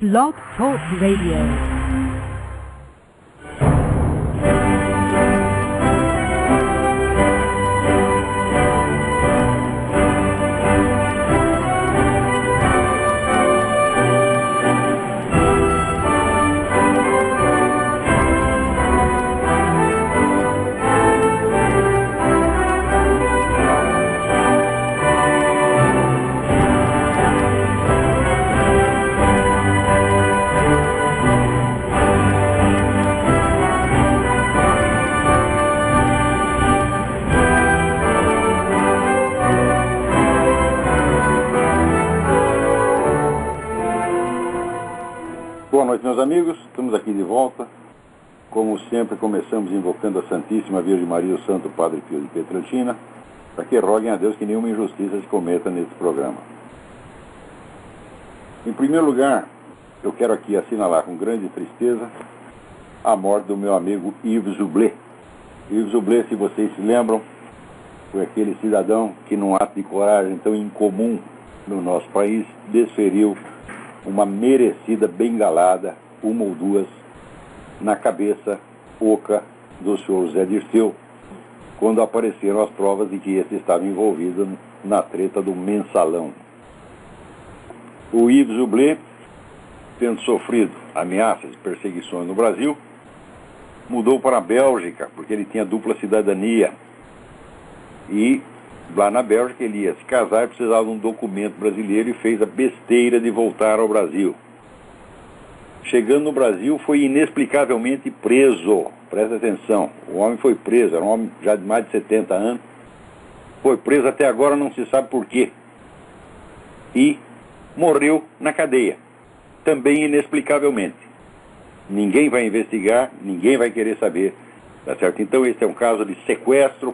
Blog Talk Radio. Boa noite, meus amigos. Estamos aqui de volta. Como sempre, começamos invocando a Santíssima Virgem Maria e o Santo Padre Pio de Pietrelcina, para que roguem a Deus que nenhuma injustiça se cometa nesse programa. Em primeiro lugar, eu quero aqui assinalar com grande tristeza a morte do meu amigo Yves Zoublet. Yves Zoublet, se vocês se lembram, foi aquele cidadão que, num ato de coragem tão incomum no nosso país, desferiu uma merecida bengalada, uma ou duas, na cabeça oca do senhor José Dirceu, quando apareceram as provas de que esse estava envolvido na treta do mensalão. O Yves Zoublet, tendo sofrido ameaças e perseguições no Brasil, mudou para a Bélgica, porque ele tinha dupla cidadania. E lá na Bélgica ele ia se casar e precisava de um documento brasileiro e fez a besteira de voltar ao Brasil. Chegando no Brasil, foi inexplicavelmente preso. Presta atenção, o homem foi preso, era um homem já de mais de 70 anos. Foi preso, até agora não se sabe por quê. E morreu na cadeia, também inexplicavelmente. Ninguém vai investigar, ninguém vai querer saber, tá certo? Então esse é um caso de sequestro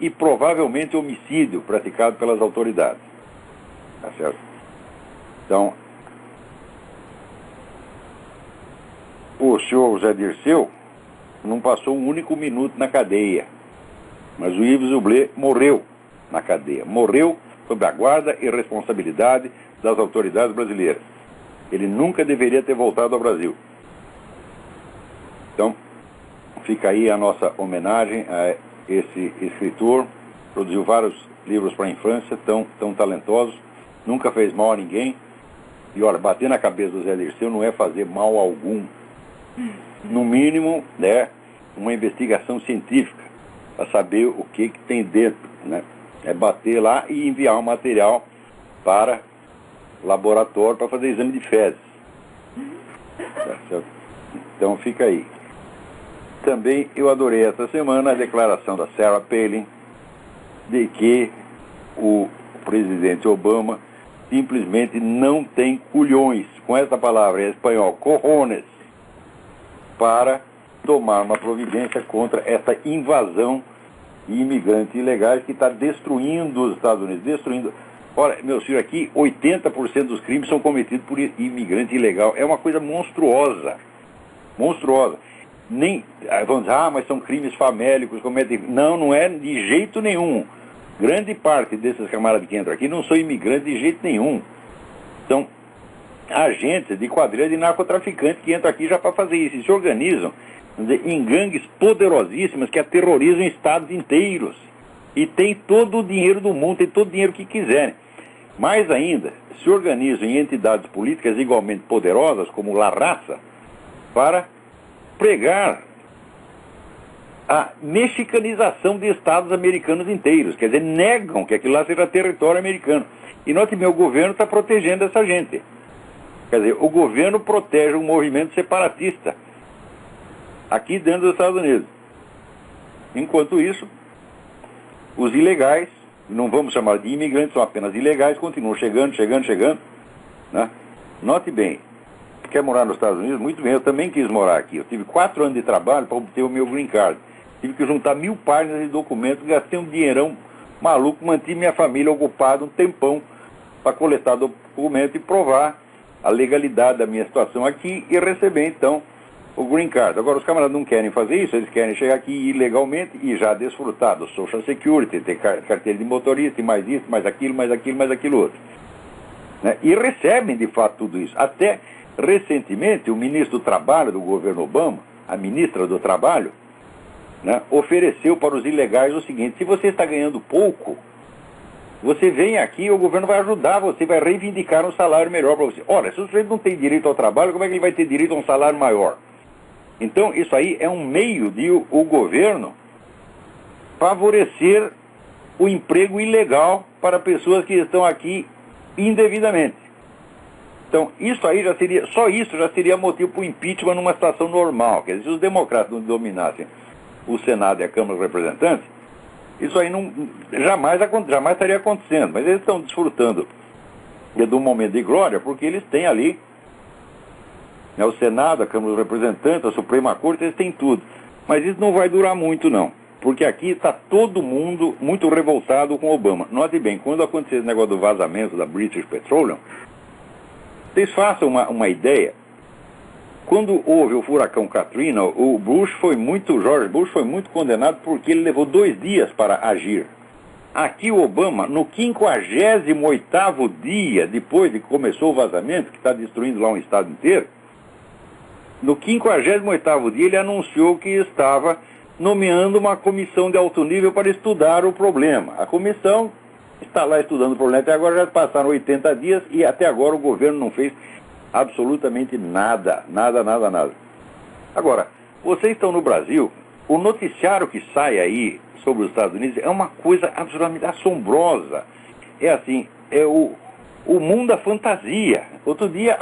e provavelmente homicídio praticado pelas autoridades. Tá certo? Então, o senhor José Dirceu não passou um único minuto na cadeia, mas o Yves Zoublet morreu na cadeia. Morreu sob a guarda e responsabilidade das autoridades brasileiras. Ele nunca deveria ter voltado ao Brasil. Então, fica aí a nossa homenagem a esse escritor. Produziu vários livros para a infância, tão talentosos, nunca fez mal a ninguém. E olha, bater na cabeça do Zé Dirceu não é fazer mal algum. No mínimo, né, uma investigação científica, para saber o que tem dentro, né? É bater lá e enviar o material para laboratório para fazer exame de fezes. Tá certo? Então fica aí. Também eu adorei essa semana a declaração da Sarah Palin de que o presidente Obama simplesmente não tem culhões, com essa palavra em espanhol, cojones, para tomar uma providência contra essa invasão de imigrantes ilegais que está destruindo os Estados Unidos, destruindo. Olha, meu senhor, aqui 80% dos crimes são cometidos por imigrante ilegal. É uma coisa monstruosa. Monstruosa. Nem, vamos dizer, mas são crimes famélicos, cometem. Não é de jeito nenhum. Grande parte desses camaradas que entram aqui não são imigrantes de jeito nenhum. São agentes de quadrilha de narcotraficantes que entram aqui já para fazer isso. E se organizam, vamos dizer, em gangues poderosíssimas que aterrorizam estados inteiros. E tem todo o dinheiro do mundo, tem todo o dinheiro que quiserem. Mais ainda, se organizam em entidades políticas igualmente poderosas, como La Raça, para pregar a mexicanização de estados americanos inteiros. Quer dizer, negam que aquilo lá seja território americano. E note bem, o governo está protegendo essa gente. Quer dizer, o governo protege um movimento separatista aqui dentro dos Estados Unidos. Enquanto isso, os ilegais, não vamos chamar de imigrantes, são apenas ilegais, continuam chegando, né? Note bem, quer morar nos Estados Unidos? Muito bem, eu também quis morar aqui. Eu tive 4 anos de trabalho para obter o meu green card. Tive que juntar 1000 páginas de documentos, gastei um dinheirão maluco, mantive minha família ocupada um tempão para coletar documento e provar a legalidade da minha situação aqui e receber, então, o green card. Agora, os camaradas não querem fazer isso, eles querem chegar aqui ilegalmente e já desfrutar do Social Security, ter carteira de motorista, e mais isso, mais aquilo outro. né? E recebem, de fato, tudo isso. Até recentemente, o ministro do Trabalho do governo Obama, a ministra do Trabalho, né, ofereceu para os ilegais o seguinte: se você está ganhando pouco, você vem aqui e o governo vai ajudar você, vai reivindicar um salário melhor para você. Ora, se o sujeito não tem direito ao trabalho, como é que ele vai ter direito a um salário maior? Então, isso aí é um meio de o governo favorecer o emprego ilegal para pessoas que estão aqui indevidamente. Então, isso aí já seria, só isso já seria motivo para o impeachment numa situação normal. Quer dizer, se os democratas não dominassem o Senado e a Câmara dos Representantes, isso aí jamais estaria acontecendo. Mas eles estão desfrutando de um momento de glória, porque eles têm ali, né, o Senado, a Câmara dos Representantes, a Suprema Corte, eles têm tudo. Mas isso não vai durar muito, não. Porque aqui está todo mundo muito revoltado com Obama. Note bem, quando aconteceu esse negócio do vazamento da British Petroleum, vocês façam uma ideia. Quando houve o furacão Katrina, o George Bush foi muito condenado porque ele levou 2 dias para agir. Aqui o Obama, no 58º dia, depois de que começou o vazamento, que está destruindo lá um estado inteiro, no 58º dia ele anunciou que estava nomeando uma comissão de alto nível para estudar o problema. A comissão está lá estudando o problema até agora, já passaram 80 dias e até agora o governo não fez absolutamente nada. Agora, vocês estão no Brasil, o noticiário que sai aí sobre os Estados Unidos é uma coisa absolutamente assombrosa. É assim, é o mundo da fantasia. Outro dia,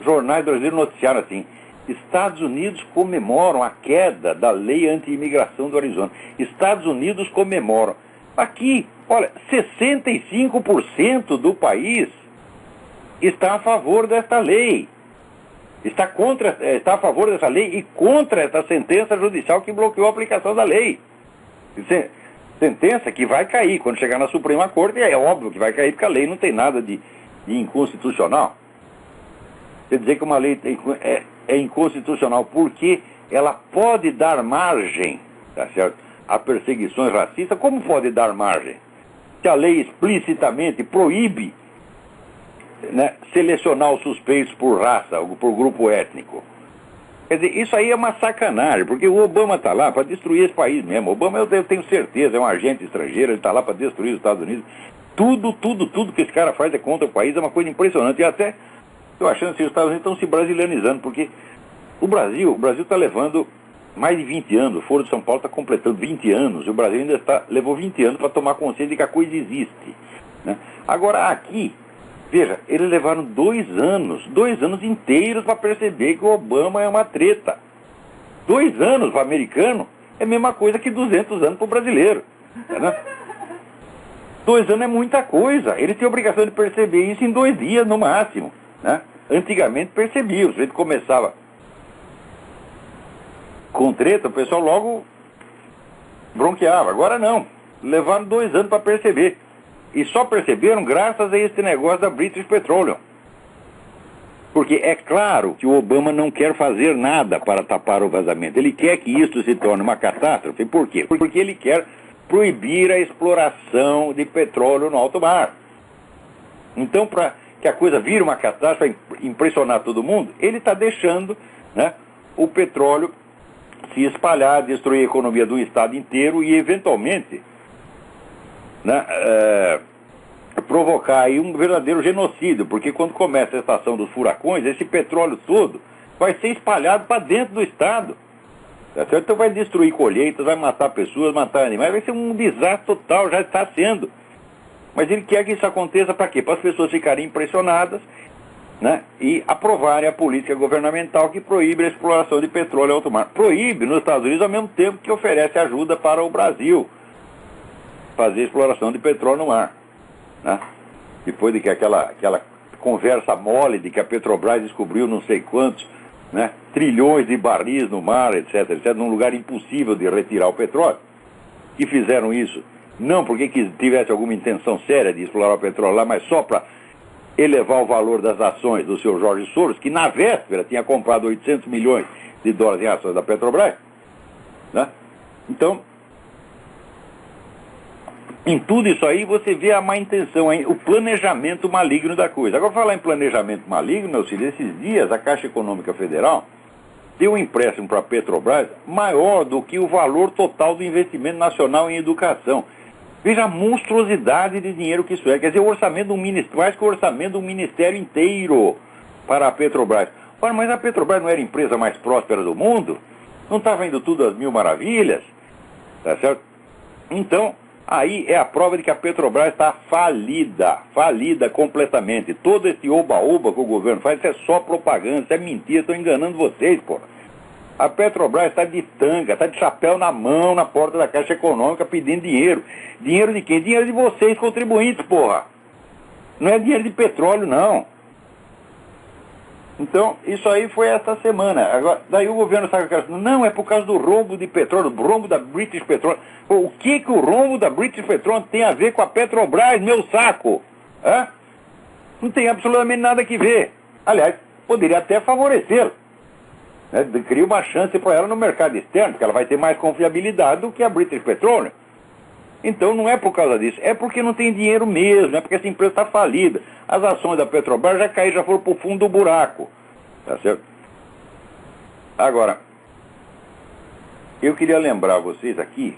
jornais brasileiros noticiaram assim: Estados Unidos comemoram a queda da lei anti-imigração do Arizona. Estados Unidos comemoram. Aqui, olha, 65% do país está a favor desta lei. Está a favor dessa lei e contra essa sentença judicial que bloqueou a aplicação da lei. Sentença que vai cair. Quando chegar na Suprema Corte, é óbvio que vai cair, porque a lei não tem nada de inconstitucional. Quer dizer que uma lei é inconstitucional porque ela pode dar margem, tá certo, a perseguições racistas. Como pode dar margem? Se a lei explicitamente proíbe, né, selecionar os suspeitos por raça, ou por grupo étnico. Quer dizer, isso aí é uma sacanagem, porque o Obama está lá para destruir esse país mesmo. O Obama, eu tenho certeza, é um agente estrangeiro, ele está lá para destruir os Estados Unidos. Tudo que esse cara faz é contra o país, é uma coisa impressionante. E até, eu achando que os Estados Unidos estão se brasilianizando, porque o Brasil está levando mais de 20 anos, o Foro de São Paulo está completando 20 anos, e o Brasil ainda levou 20 anos para tomar consciência de que a coisa existe, né? Agora, aqui, veja, eles levaram 2 anos inteiros para perceber que o Obama é uma treta. 2 anos para o americano é a mesma coisa que 200 anos para o brasileiro, né? 2 anos é muita coisa. Ele tem a obrigação de perceber isso em 2 dias no máximo, né? Antigamente percebia, o sujeito começava com treta, o pessoal logo bronqueava. Agora não, levaram 2 anos para perceber. E só perceberam graças a esse negócio da British Petroleum. Porque é claro que o Obama não quer fazer nada para tapar o vazamento. Ele quer que isso se torne uma catástrofe. Por quê? Porque ele quer proibir a exploração de petróleo no alto mar. Então, para que a coisa vire uma catástrofe, para impressionar todo mundo, ele está deixando, né, o petróleo se espalhar, destruir a economia do estado inteiro e, eventualmente, né, provocar aí um verdadeiro genocídio, porque quando começa a estação dos furacões, esse petróleo todo vai ser espalhado para dentro do estado. Tá certo? Então vai destruir colheitas, vai matar pessoas, matar animais, vai ser um desastre total, já está sendo. Mas ele quer que isso aconteça para quê? Para as pessoas ficarem impressionadas, né, e aprovarem a política governamental que proíbe a exploração de petróleo em alto mar. Proíbe nos Estados Unidos ao mesmo tempo que oferece ajuda para o Brasil fazer exploração de petróleo no mar, né? Depois de que aquela conversa mole de que a Petrobras descobriu não sei quantos, né, trilhões de barris no mar, etc, num lugar impossível de retirar o petróleo, e fizeram isso não porque tivesse alguma intenção séria de explorar o petróleo lá, mas só para elevar o valor das ações do seu Jorge Soros, que na véspera tinha comprado 800 milhões de dólares em ações da Petrobras, né? Então, Em tudo isso aí você vê a má intenção, o planejamento maligno da coisa. Agora, falar em planejamento maligno, meu filho, esses dias a Caixa Econômica Federal deu um empréstimo para a Petrobras maior do que o valor total do investimento nacional em educação. Veja a monstruosidade de dinheiro que isso é. Quer dizer, o orçamento do ministério, mais que o orçamento do ministério inteiro para a Petrobras. Ora, mas a Petrobras não era a empresa mais próspera do mundo? Não estava indo tudo às mil maravilhas? Tá certo? Então, aí é a prova de que a Petrobras está falida completamente. Todo esse oba-oba que o governo faz, isso é só propaganda, isso é mentira, estou enganando vocês, porra. A Petrobras está de tanga, está de chapéu na mão na porta da Caixa Econômica pedindo dinheiro. Dinheiro de quem? Dinheiro de vocês, contribuintes, porra. Não é dinheiro de petróleo, não. Então, isso aí foi essa semana. Agora, daí o governo sabe que não, é por causa do rombo de petróleo, do rombo da British Petroleum. Pô, o que o rombo da British Petroleum tem a ver com a Petrobras, meu saco? Hã? Não tem absolutamente nada que ver. Aliás, poderia até favorecer. Né? Cria uma chance para ela no mercado externo, porque ela vai ter mais confiabilidade do que a British Petroleum. Então não é por causa disso, é porque não tem dinheiro mesmo, é porque essa empresa está falida. As ações da Petrobras já caíram, já foram para o fundo do buraco. Tá certo? Agora, eu queria lembrar vocês aqui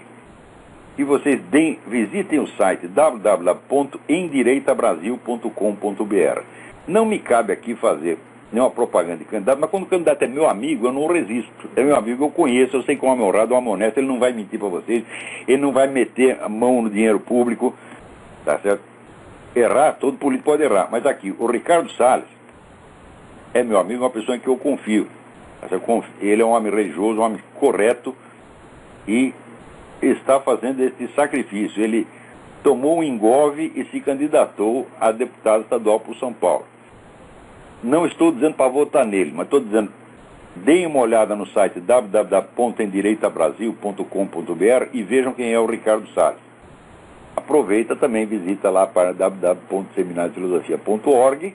que vocês visitem o site www.endireitabrasil.com.br. Não me cabe aqui fazer nenhuma propaganda de candidato, mas quando o candidato é meu amigo, eu não resisto. É meu amigo, eu conheço, eu sei que é um homem honrado, um homem honesto, ele não vai mentir para vocês, ele não vai meter a mão no dinheiro público, tá certo? Errar, todo político pode errar, mas aqui, o Ricardo Salles é meu amigo, uma pessoa em que eu confio. Tá certo? Ele é um homem religioso, um homem correto e está fazendo esse sacrifício. Ele tomou um engove e se candidatou a deputado estadual por São Paulo. Não estou dizendo para votar nele, mas estou dizendo, deem uma olhada no site www.endireitabrasil.com.br e vejam quem é o Ricardo Salles. Aproveita também, visita lá para www.seminariofilosofia.org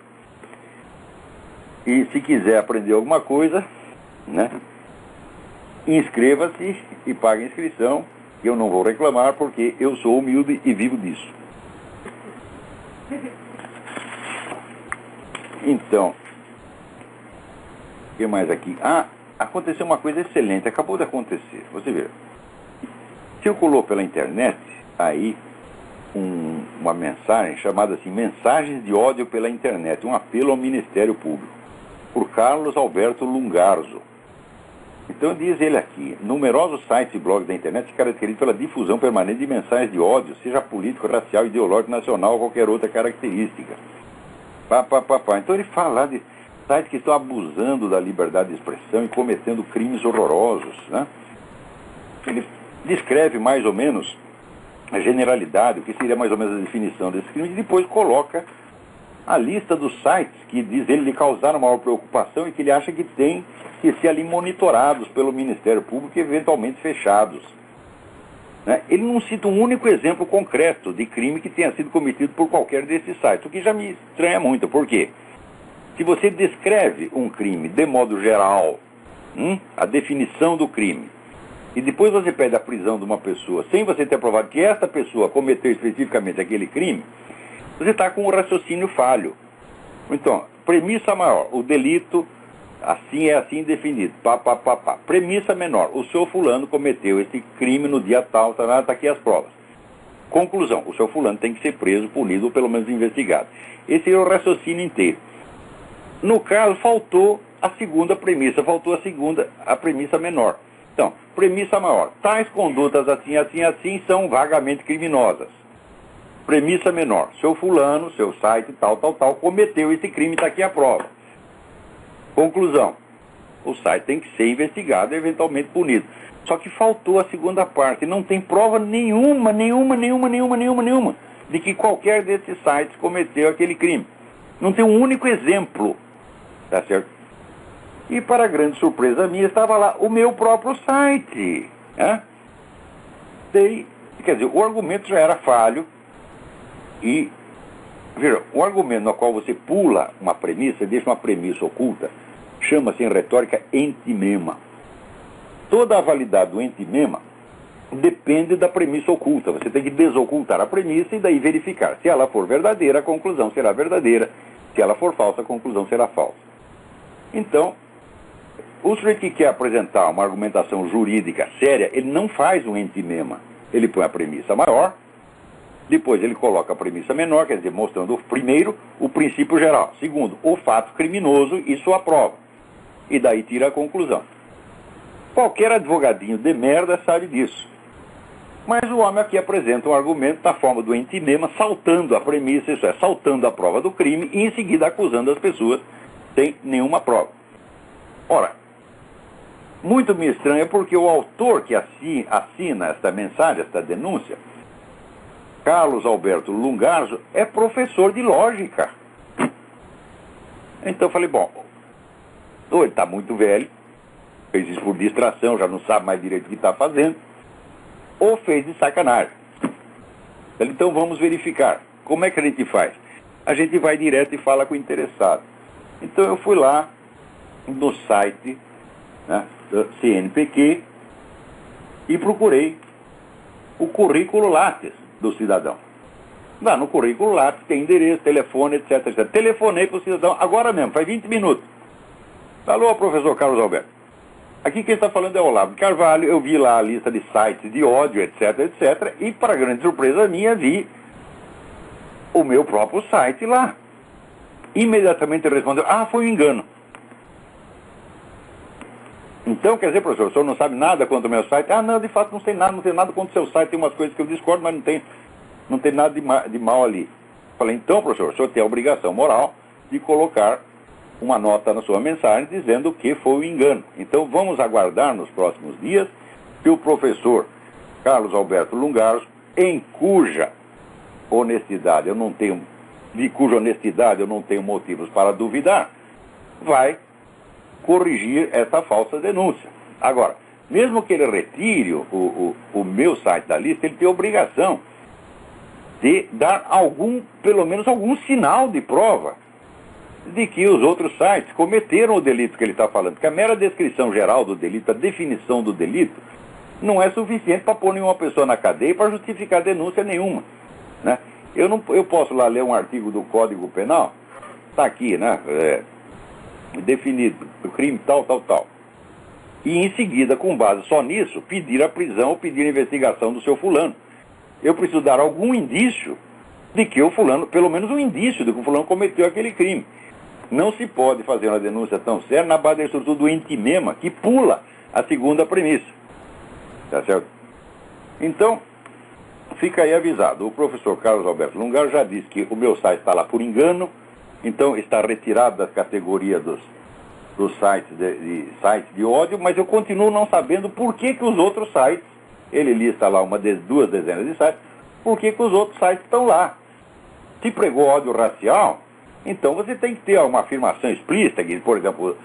e se quiser aprender alguma coisa, né, inscreva-se e pague a inscrição, que eu não vou reclamar porque eu sou humilde e vivo disso. Então, o que mais aqui? Aconteceu uma coisa excelente, acabou de acontecer. Você vê, circulou pela internet aí uma mensagem chamada assim, Mensagens de Ódio pela Internet, um apelo ao Ministério Público, por Carlos Alberto Lungarzo. Então diz ele aqui, numerosos sites e blogs da internet se caracterizam pela difusão permanente de mensagens de ódio, seja político, racial, ideológico, nacional ou qualquer outra característica. Então ele fala de sites que estão abusando da liberdade de expressão e cometendo crimes horrorosos, né? Ele descreve mais ou menos a generalidade, o que seria mais ou menos a definição desses crimes, e depois coloca a lista dos sites que diz ele lhe causaram maior preocupação e que ele acha que tem que ser ali monitorados pelo Ministério Público e eventualmente fechados. Né? Ele não cita um único exemplo concreto de crime que tenha sido cometido por qualquer desses sites, o que já me estranha muito. Por quê? Se você descreve um crime de modo geral, a definição do crime, e depois você pede a prisão de uma pessoa sem você ter provado que esta pessoa cometeu especificamente aquele crime, você está com um raciocínio falho. Então, premissa maior, o delito assim é assim definido, Premissa menor, o seu fulano cometeu esse crime no dia tal, tá aqui as provas. Conclusão, o seu fulano tem que ser preso, punido ou pelo menos investigado. Esse é o raciocínio inteiro. No caso, faltou a segunda premissa, a premissa menor. Então, premissa maior, tais condutas assim são vagamente criminosas. Premissa menor, seu fulano, seu site, tal, cometeu esse crime, está aqui a prova. Conclusão, o site tem que ser investigado e eventualmente punido. Só que faltou a segunda parte, não tem prova nenhuma de que qualquer desses sites cometeu aquele crime. Não tem um único exemplo, tá certo? E para grande surpresa minha, estava lá o meu próprio site. Né? Quer dizer, o argumento já era falho e, veja, um argumento no qual você pula uma premissa, deixa uma premissa oculta, chama-se em retórica entimema. Toda a validade do entimema depende da premissa oculta. Você tem que desocultar a premissa e daí verificar. Se ela for verdadeira, a conclusão será verdadeira. Se ela for falsa, a conclusão será falsa. Então, o sujeito que quer apresentar uma argumentação jurídica séria, ele não faz um entimema. Ele põe a premissa maior, depois ele coloca a premissa menor, quer dizer, mostrando, primeiro, o princípio geral. Segundo, o fato criminoso e sua prova. E daí tira a conclusão. Qualquer advogadinho de merda sabe disso. Mas o homem aqui apresenta um argumento na forma do entimema, saltando a premissa, isso é, saltando a prova do crime e em seguida acusando as pessoas sem nenhuma prova. Ora, muito me estranha porque o autor que assina esta mensagem, esta denúncia, Carlos Alberto Lungarzo, é professor de lógica. Então eu falei, bom, ou ele está muito velho, fez isso por distração, já não sabe mais direito o que está fazendo, ou fez de sacanagem. Então vamos verificar. Como é que a gente faz? A gente vai direto e fala com o interessado. Então eu fui lá no site, né, do CNPq e procurei o currículo Lattes do cidadão. Lá no currículo Lattes tem endereço, telefone, etc, etc. Telefonei para o cidadão agora mesmo, faz 20 minutos. Alô, professor Carlos Alberto. Aqui quem está falando é o Olavo de Carvalho. Eu vi lá a lista de sites de ódio, etc, etc. E, para grande surpresa minha, vi o meu próprio site lá. Imediatamente ele respondeu, foi um engano. Então, quer dizer, professor, o senhor não sabe nada quanto ao meu site? Não, de fato não sei nada quanto ao seu site. Tem umas coisas que eu discordo, mas não tem nada de mal ali. Falei, então, professor, o senhor tem a obrigação moral de colocar uma nota na sua mensagem dizendo que foi um engano. Então, vamos aguardar nos próximos dias que o professor Carlos Alberto Lungarzo, em cuja honestidade eu não tenho motivos para duvidar, vai corrigir essa falsa denúncia. Agora, mesmo que ele retire o meu site da lista, ele tem a obrigação de dar pelo menos algum sinal de prova de que os outros sites cometeram o delito que ele está falando. Porque a mera descrição geral do delito, a definição do delito, não é suficiente para pôr nenhuma pessoa na cadeia para justificar denúncia nenhuma, né? Eu posso lá ler um artigo do Código Penal, está aqui, né? Definido, o crime tal, tal, tal. E em seguida, com base só nisso, pedir a prisão ou pedir a investigação do seu fulano. Eu preciso dar algum indício de que o fulano, pelo menos um indício de que o fulano cometeu aquele crime. Não se pode fazer uma denúncia tão séria na base da estrutura do entimema, que pula a segunda premissa. Tá certo? Então, fica aí avisado. O professor Carlos Alberto Lungarzo já disse que o meu site está lá por engano, então está retirado das categorias dos sites de ódio, mas eu continuo não sabendo por que os outros sites, ele lista lá duas dezenas de sites, por que os outros sites estão lá. Se pregou ódio racial, então você tem que ter uma afirmação explícita, que, por exemplo,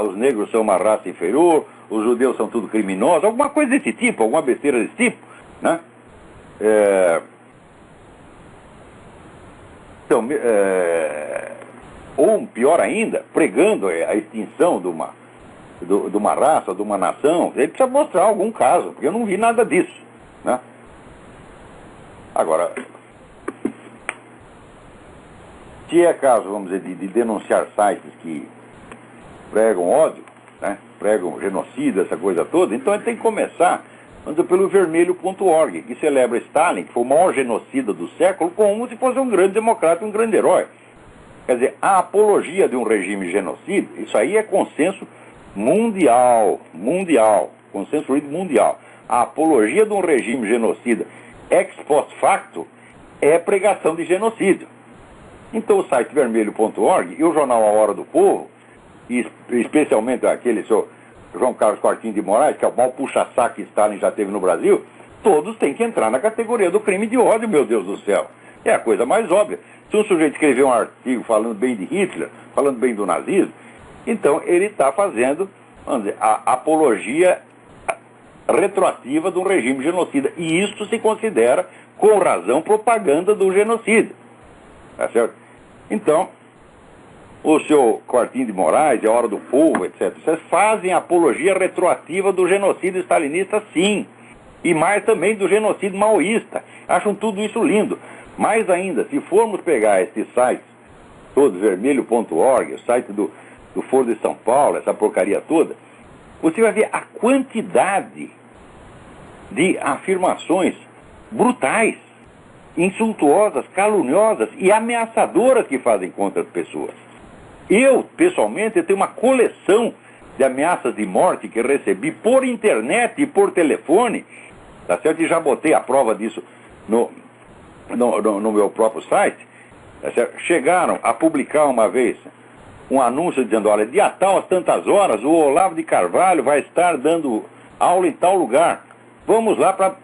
os negros são uma raça inferior, os judeus são tudo criminosos, alguma coisa desse tipo, alguma besteira desse tipo, né? Então, ou pior ainda, pregando a extinção de uma raça, de uma nação, ele precisa mostrar algum caso, porque eu não vi nada disso, né? Agora, se é caso, vamos dizer, de denunciar sites que pregam ódio, né, pregam genocídio, essa coisa toda, então ele tem que começar pelo vermelho.org, que celebra Stalin, que foi o maior genocida do século, como se fosse um grande democrata, um grande herói. Quer dizer, a apologia de um regime genocida, isso aí é consenso mundial, consenso jurídico mundial. A apologia de um regime genocida ex post facto é pregação de genocídio. Então o site vermelho.org e o jornal A Hora do Povo, e especialmente aquele seu João Carlos Quartinho de Moraes, que é o maior puxa-saco que Stalin já teve no Brasil, todos têm que entrar na categoria do crime de ódio, meu Deus do céu. É a coisa mais óbvia. Se um sujeito escrever um artigo falando bem de Hitler, falando bem do nazismo, então ele está fazendo, vamos dizer, a apologia retroativa de um regime genocida. E isso se considera, com razão, propaganda do genocídio. Tá certo? Então, o seu Quartinho de Moraes, A Hora do Povo, etc., vocês fazem apologia retroativa do genocídio stalinista, sim. E mais também do genocídio maoísta. Acham tudo isso lindo. Mais ainda, se formos pegar esses sites, todos, vermelho.org, o site do Foro de São Paulo, essa porcaria toda, você vai ver a quantidade de afirmações brutais, insultuosas, caluniosas e ameaçadoras que fazem contra as pessoas. Eu, pessoalmente, tenho uma coleção de ameaças de morte que recebi por internet e por telefone, tá certo? E já botei a prova disso no meu próprio site, tá certo? Chegaram a publicar uma vez um anúncio dizendo, olha, dia tal, às tantas horas, o Olavo de Carvalho vai estar dando aula em tal lugar. Vamos lá para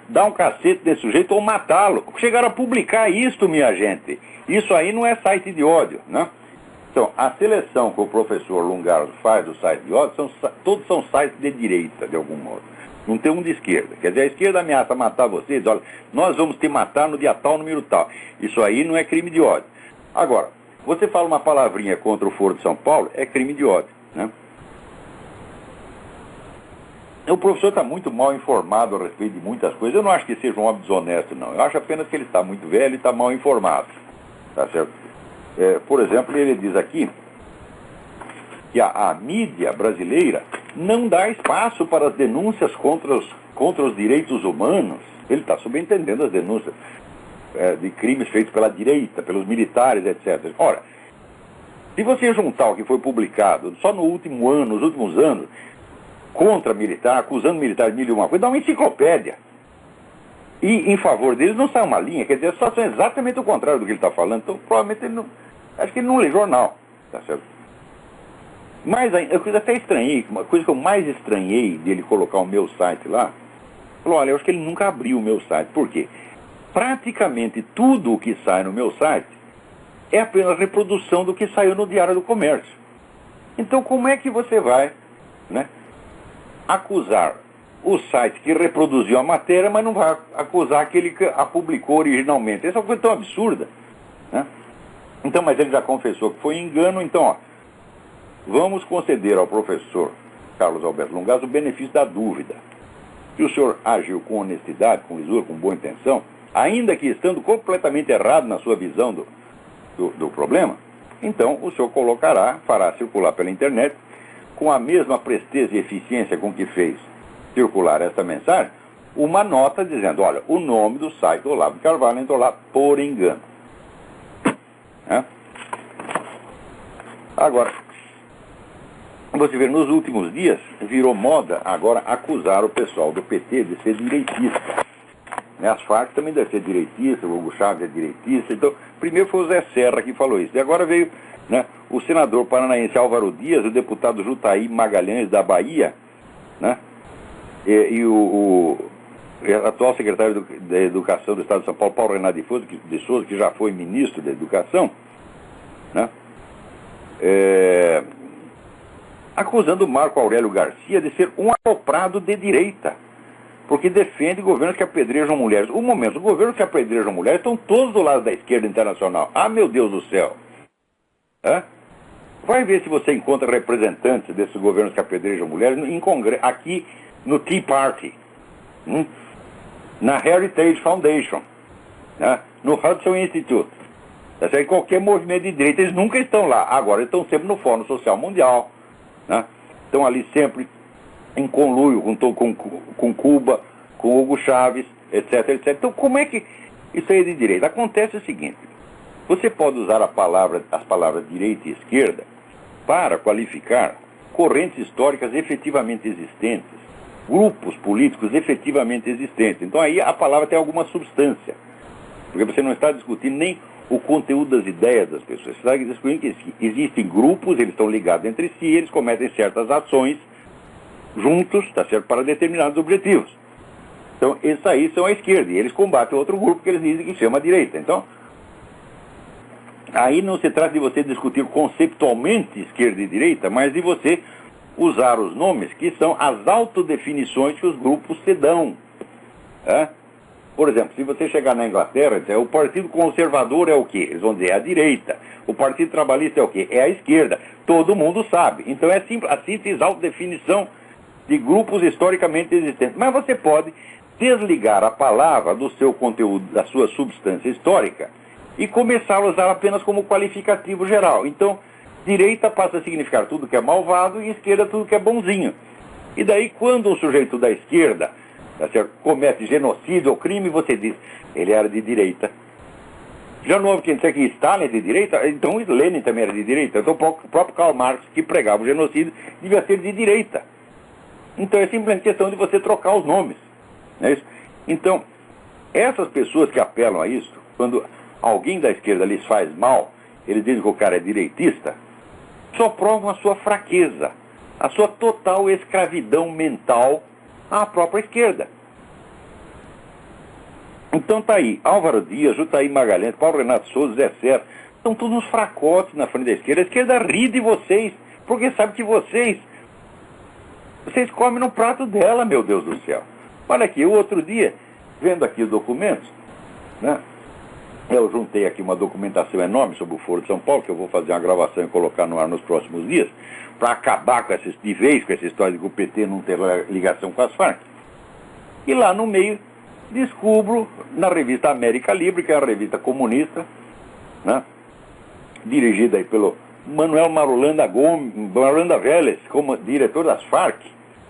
dar um cacete desse sujeito ou matá-lo. Chegaram a publicar isso, minha gente. Isso aí não é site de ódio, né? Então, a seleção que o professor Lungardo faz do site de ódio, todos são sites de direita, de algum modo. Não tem um de esquerda. Quer dizer, a esquerda ameaça matar vocês, olha, nós vamos te matar no dia tal, número tal. Isso aí não é crime de ódio. Agora, você fala uma palavrinha contra o Foro de São Paulo, é crime de ódio, né? O professor está muito mal informado a respeito de muitas coisas. Eu não acho que seja um homem desonesto, não. Eu acho apenas que ele está muito velho e está mal informado. Tá certo? Por exemplo, ele diz aqui que a mídia brasileira não dá espaço para as denúncias contra os direitos humanos. Ele está subentendendo as denúncias de crimes feitos pela direita, pelos militares, etc. Ora, se você juntar o que foi publicado só no último ano, nos últimos anos, contra militar, acusando militar de mil e uma coisa, dá uma enciclopédia. E em favor deles não sai uma linha, quer dizer, a situação é exatamente o contrário do que ele está falando, então provavelmente ele não. Acho que ele não lê jornal, tá certo? Mas eu até estranhei, uma coisa que eu mais estranhei dele colocar o meu site lá, falou, olha, eu acho que ele nunca abriu o meu site. Por quê? Praticamente tudo o que sai no meu site é apenas reprodução do que saiu no Diário do Comércio. Então como é que você vai, né, acusar o site que reproduziu a matéria, mas não vai acusar aquele que a publicou originalmente? Essa é uma coisa tão absurda, né? Então, mas ele já confessou que foi engano, então, ó, vamos conceder ao professor Carlos Alberto Lungaso o benefício da dúvida. Se o senhor agiu com honestidade, com lisura, com boa intenção, ainda que estando completamente errado na sua visão do problema, então o senhor fará circular pela internet, com a mesma presteza e eficiência com que fez circular esta mensagem, uma nota dizendo, olha, o nome do site do Olavo de Carvalho entrou lá por engano. Agora, você vê, nos últimos dias, virou moda agora acusar o pessoal do PT de ser direitista. As Farc também deve ser direitista, o Hugo Chávez é direitista. Então, primeiro foi o Zé Serra que falou isso. E agora veio, né, o senador paranaense Álvaro Dias, o deputado Jutaí Magalhães da Bahia, né, e o atual secretário da Educação do Estado de São Paulo, Paulo Renato de Souza, que já foi ministro da Educação, né, acusando o Marco Aurélio Garcia de ser um aloprado de direita, porque defende governos que apedrejam mulheres. Os governos que apedrejam mulheres estão todos do lado da esquerda internacional. Ah, meu Deus do céu! Vai ver se você encontra representantes desses governos que apedrejam mulheres em congresso, aqui no Tea Party, na Heritage Foundation, no Hudson Institute, em qualquer movimento de direita. Eles nunca estão lá. Agora eles estão sempre no Fórum Social Mundial, estão ali sempre em conluio com Cuba, com Hugo Chávez, etc, etc. Então, como é que isso aí é de direita? Acontece o seguinte: você pode usar as palavras direita e esquerda para qualificar correntes históricas efetivamente existentes, grupos políticos efetivamente existentes. Então, aí a palavra tem alguma substância, porque você não está discutindo nem o conteúdo das ideias das pessoas. Você está discutindo que existem grupos, eles estão ligados entre si, eles cometem certas ações juntos, tá certo, para determinados objetivos. Então, esses aí são a esquerda, e eles combatem outro grupo que eles dizem que chama a direita. Então, aí não se trata de você discutir conceptualmente esquerda e direita, mas de você usar os nomes que são as autodefinições que os grupos se dão. Por exemplo, se você chegar na Inglaterra e dizer, o Partido Conservador é o quê? Eles vão dizer, é a direita. O Partido Trabalhista é o quê? É a esquerda. Todo mundo sabe. Então é simples, a simples autodefinição de grupos historicamente existentes. Mas você pode desligar a palavra do seu conteúdo, da sua substância histórica, e começar a usar apenas como qualificativo geral. Então, direita passa a significar tudo que é malvado e esquerda tudo que é bonzinho. E daí, quando um sujeito da esquerda, tá certo, comete genocídio ou crime, você diz, ele era de direita. Já não houve quem disser que Stalin é de direita, então Lenin também era de direita. Então o próprio Karl Marx, que pregava o genocídio, devia ser de direita. Então é simplesmente questão de você trocar os nomes. Não é isso? Então, essas pessoas que apelam a isso, quando alguém da esquerda lhes faz mal, eles dizem que o cara é direitista, só provam a sua fraqueza, a sua total escravidão mental à própria esquerda. Então tá aí, Álvaro Dias, Jutaí Magalhães, Paulo Renato Souza, Zé Serra, estão todos uns fracotes na frente da esquerda. A esquerda ri de vocês, porque sabe que vocês comem no prato dela, meu Deus do céu. Olha aqui, o outro dia, vendo aqui os documentos, né, eu juntei aqui uma documentação enorme sobre o Foro de São Paulo, que eu vou fazer uma gravação e colocar no ar nos próximos dias, para acabar com de vez com essa história de que o PT não ter ligação com as Farc. E lá no meio descubro, na revista América Livre, que é a revista comunista, né, dirigida aí pelo Manuel Marulanda Vélez, como diretor das Farc,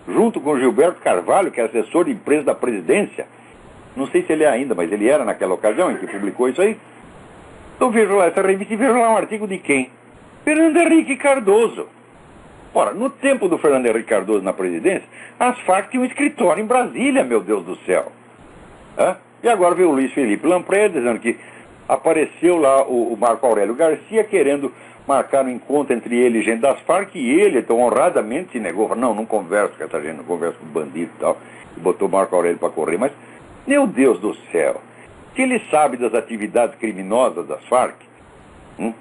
junto com Gilberto Carvalho, que é assessor de imprensa da presidência. Não sei se ele é ainda, mas ele era naquela ocasião em que publicou isso aí. Então vejo lá essa revista e vejo lá um artigo de quem? Fernando Henrique Cardoso. Ora, no tempo do Fernando Henrique Cardoso na presidência, as Farc tinham um escritório em Brasília, meu Deus do céu. E agora veio o Luiz Felipe Lampré dizendo que apareceu lá o Marco Aurélio Garcia querendo marcar um encontro entre ele e gente das Farc, e ele, então, honradamente se negou. Falou, não converso com essa gente, não converso com bandido e tal. E botou o Marco Aurélio para correr. Mas, meu Deus do céu, se ele sabe das atividades criminosas das Farc, e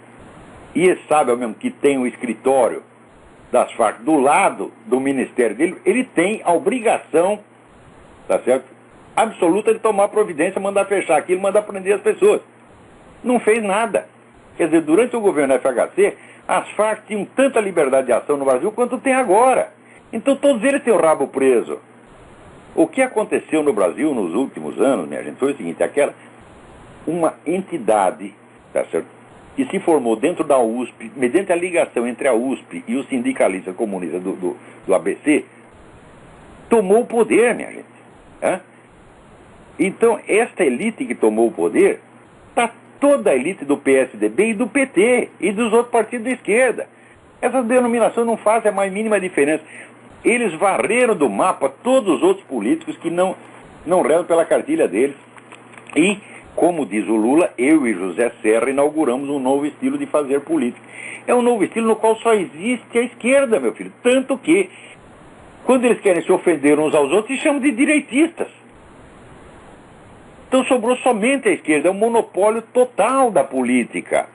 ele sabe ao mesmo que tem um escritório das Farc do lado do ministério dele, ele tem a obrigação, tá certo, absoluta de tomar providência, mandar fechar aquilo, mandar prender as pessoas. Não fez nada. Quer dizer, durante o governo FHC, as Farc tinham tanta liberdade de ação no Brasil quanto tem agora. Então todos eles têm o rabo preso. O que aconteceu no Brasil nos últimos anos, minha gente, foi o seguinte, uma entidade, tá certo, que se formou dentro da USP, mediante a ligação entre a USP e os sindicalistas comunistas do ABC, tomou o poder, minha gente. Então, esta elite que tomou o poder, está toda a elite do PSDB e do PT e dos outros partidos de esquerda. Essas denominações não fazem a mais mínima diferença. Eles varreram do mapa todos os outros políticos que não rezam pela cartilha deles. E, como diz o Lula, eu e José Serra inauguramos um novo estilo de fazer política. É um novo estilo no qual só existe a esquerda, meu filho. Tanto que, quando eles querem se ofender uns aos outros, se chamam de direitistas. Então sobrou somente a esquerda, é um monopólio total da política.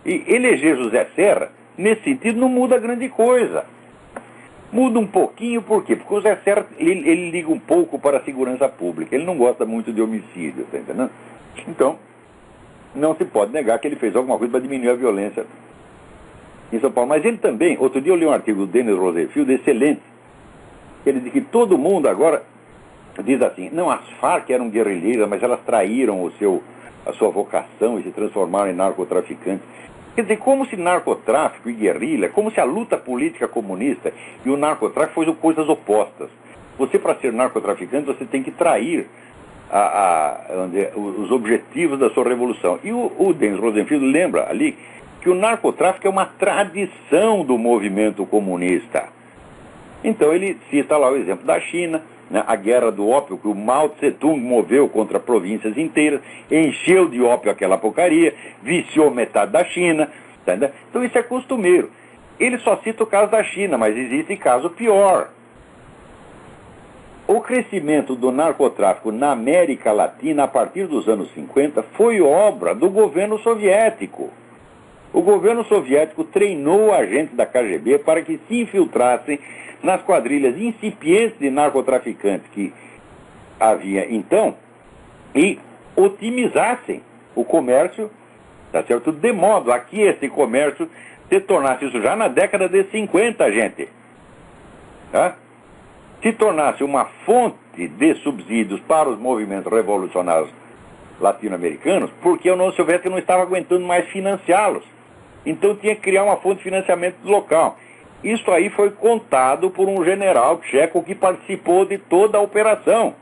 E eleger José Serra, nesse sentido, não muda grande coisa. Muda um pouquinho, por quê? Porque o José Serra, ele liga um pouco para a segurança pública. Ele não gosta muito de homicídio, tá entendendo? Então, não se pode negar que ele fez alguma coisa para diminuir a violência em São Paulo. Mas ele também, outro dia eu li um artigo do Denis Rosenfield, excelente. Ele diz que todo mundo agora diz assim, não, as Farc eram guerrilheiras, mas elas traíram a sua vocação e se transformaram em narcotraficantes. Quer dizer, como se narcotráfico e guerrilha, como se a luta política comunista e o narcotráfico fossem coisas opostas. Você, para ser narcotraficante, você tem que trair os objetivos da sua revolução. E o Denis Rosenfield lembra ali que o narcotráfico é uma tradição do movimento comunista. Então ele cita lá o exemplo da China, né, a guerra do ópio que o Mao Tse-tung moveu contra províncias inteiras, encheu de ópio aquela porcaria, viciou metade da China, tá entendendo? Então isso é costumeiro. Ele só cita o caso da China, mas existe caso pior. O crescimento do narcotráfico na América Latina a partir dos anos 50 foi obra do governo soviético. O governo soviético treinou agentes da KGB para que se infiltrassem nas quadrilhas incipientes de narcotraficantes que havia então e otimizassem o comércio, tá certo? De modo a que esse comércio se tornasse, isso já na década de 50, gente. Tá? se tornasse uma fonte de subsídios para os movimentos revolucionários latino-americanos, porque a União Soviética não estava aguentando mais financiá-los. Então tinha que criar uma fonte de financiamento local. Isso aí foi contado por um general tcheco que participou de toda a operação.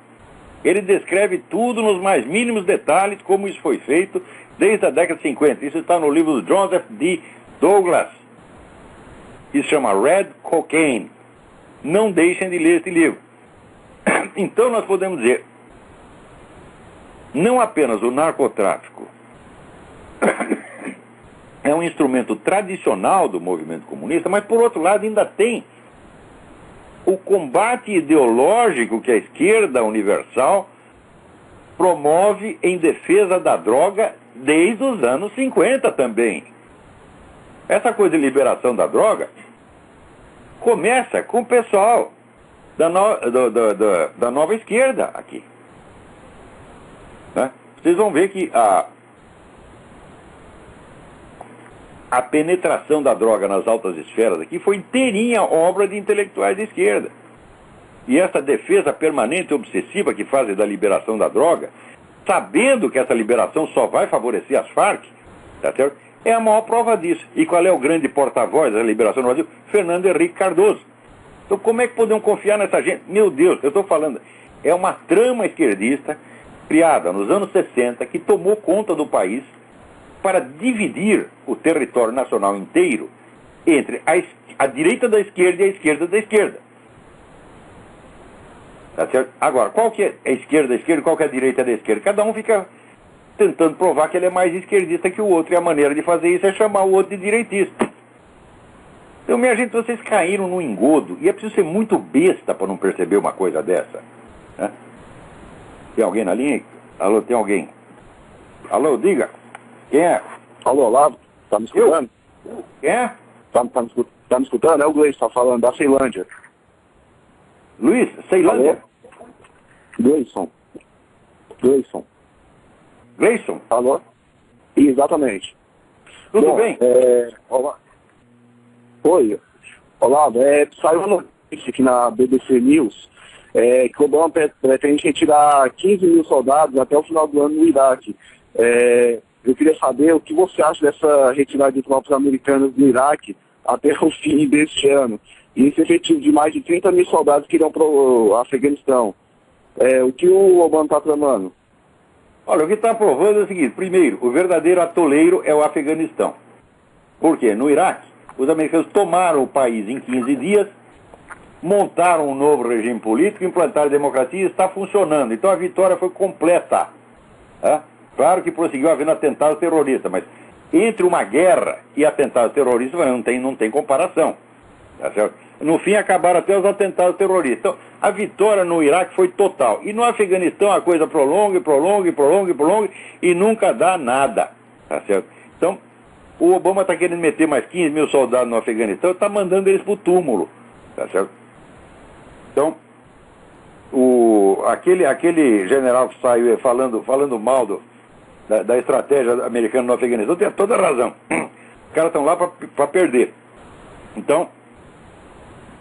Ele descreve tudo nos mais mínimos detalhes, como isso foi feito desde a década de 50. Isso está no livro do Joseph D. Douglas. Isso chama Red Cocaine. Não deixem de ler esse livro. Então nós podemos dizer, não apenas o narcotráfico é um instrumento tradicional do movimento comunista, mas por outro lado ainda tem o combate ideológico que a esquerda universal promove em defesa da droga desde os anos 50 também. Essa coisa de liberação da droga começa com o pessoal da nova esquerda aqui. Né? Vocês vão ver que a penetração da droga nas altas esferas aqui foi inteirinha obra de intelectuais de esquerda. E essa defesa permanente e obsessiva que fazem da liberação da droga, sabendo que essa liberação só vai favorecer as Farc, tá certo? É a maior prova disso. E qual é o grande porta-voz da liberação no Brasil? Fernando Henrique Cardoso. Então como é que podemos confiar nessa gente? Meu Deus, eu estou falando, é uma trama esquerdista criada nos anos 60 que tomou conta do país para dividir o território nacional inteiro entre a direita da esquerda e a esquerda da esquerda. Tá certo? Agora, qual que é a esquerda da esquerda e qual que é a direita da esquerda? Cada um fica tentando provar que ele é mais esquerdista que o outro, e a maneira de fazer isso é chamar o outro de direitista. Então, minha gente, vocês caíram no engodo, e é preciso ser muito besta para não perceber uma coisa dessa. Né? Tem alguém na linha? Alô, tem alguém? Alô, diga. Quem é? Alô, Olavo, tá me escutando? Quem é? Tá me escutando? É o Gleison, tá falando, da Ceilândia. Luiz, Ceilândia? Gleison. Gleison? Alô? Exatamente. Tudo bem? Oi, Olavo, saiu uma notícia aqui na BBC News que o Obama pretende retirar 15 mil soldados até o final do ano no Iraque. Eu queria saber o que você acha dessa retirada de tropas americanas do Iraque até o fim deste ano. E esse efetivo de mais de 30 mil soldados que irão para o Afeganistão. O que o Obama está tramando? Olha, o que está provando é o seguinte. Primeiro, o verdadeiro atoleiro é o Afeganistão. Por quê? No Iraque, os americanos tomaram o país em 15 dias, montaram um novo regime político, implantaram a democracia e está funcionando. Então a vitória foi completa. Tá? Claro que prosseguiu havendo atentados terroristas, mas entre uma guerra e atentados terroristas não tem comparação. Tá certo? No fim acabaram até os atentados terroristas. Então a vitória no Iraque foi total. E no Afeganistão a coisa prolonga e nunca dá nada. Tá certo? Então o Obama está querendo meter mais 15 mil soldados no Afeganistão e está mandando eles para o túmulo. Tá certo? Então, aquele general que saiu falando mal da estratégia americana no Afeganistão tem toda a razão. Os caras estão lá para perder. Então,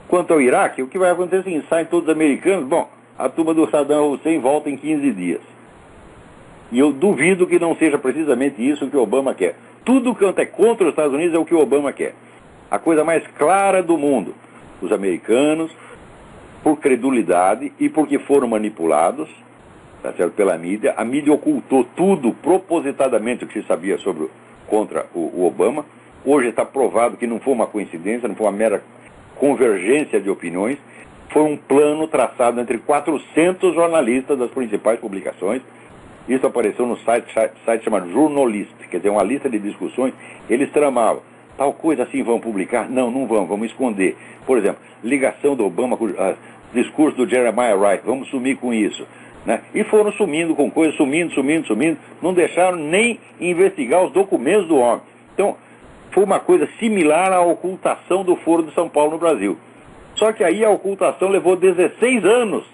quanto ao Iraque, o que vai acontecer é assim, saem todos os americanos, bom, a turma do Saddam Hussein volta em 15 dias. E eu duvido que não seja precisamente isso que o Obama quer. Tudo quanto é contra os Estados Unidos é o que o Obama quer. A coisa mais clara do mundo. Os americanos, por credulidade e porque foram manipulados, tá certo, pela mídia, a mídia ocultou tudo propositadamente o que se sabia contra o Obama. Hoje está provado que não foi uma coincidência, não foi uma mera convergência de opiniões, foi um plano traçado entre 400 jornalistas das principais publicações. Isso apareceu no site chamado Journalist, quer dizer, uma lista de discussões. Eles tramavam, tal coisa assim vão publicar? Não vamos esconder. Por exemplo, ligação do Obama com discurso do Jeremiah Wright, vamos sumir com isso. Né? E foram sumindo com coisas, sumindo, não deixaram nem investigar os documentos do homem. Então, foi uma coisa similar à ocultação do Foro de São Paulo no Brasil. Só que aí a ocultação levou 16 anos.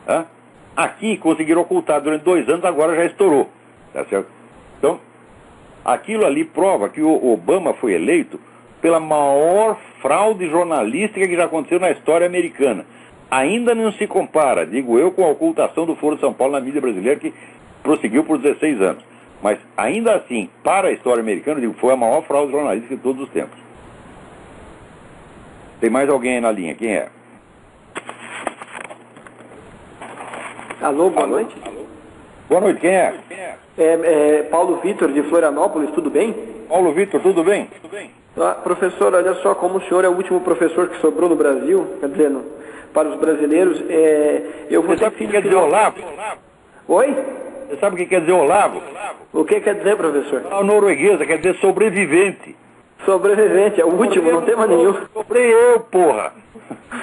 Né? Aqui conseguiram ocultar durante 2 anos, agora já estourou. Tá certo? Então, aquilo ali prova que o Obama foi eleito pela maior fraude jornalística que já aconteceu na história americana. ainda não se compara, digo eu, com a ocultação do Foro de São Paulo na mídia brasileira, que prosseguiu por 16 anos. Mas, ainda assim, para a história americana, eu digo, foi a maior fraude jornalística de todos os tempos. Tem mais alguém aí na linha? Quem é? Alô, boa noite. Boa noite, quem é? Paulo Vitor, de Florianópolis, tudo bem? Paulo Vitor, tudo bem? Professor, olha só, como o senhor é o último professor que sobrou no Brasil, quer dizer, para os brasileiros, eu vou Você sabe o que quer dizer Olavo? Oi? Você sabe o que quer dizer Olavo? O que quer dizer, professor? A norueguesa quer dizer sobrevivente. Sobrevivente, é o último, não tem mais nenhum. Sobrei eu, porra!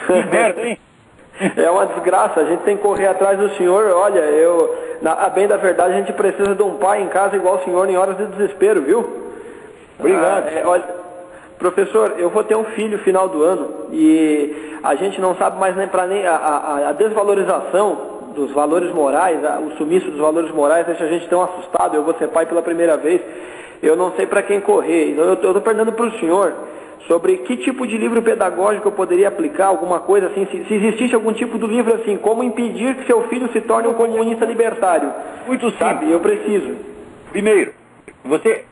Que merda, hein? É uma desgraça, a gente tem que correr atrás do senhor. Olha, a bem da verdade, a gente precisa de um pai em casa igual o senhor em horas de desespero, viu? Obrigado. Olha, professor, eu vou ter um filho final do ano e a gente não sabe mais nem a desvalorização dos valores morais, o sumiço dos valores morais deixa a gente tão assustado. Eu vou ser pai pela primeira vez, eu não sei para quem correr. Então eu estou perguntando para o senhor sobre que tipo de livro pedagógico eu poderia aplicar, alguma coisa assim, se existisse algum tipo de livro assim, como impedir que seu filho se torne um comunista libertário. Muito simples. Sabe, eu preciso. Primeiro, você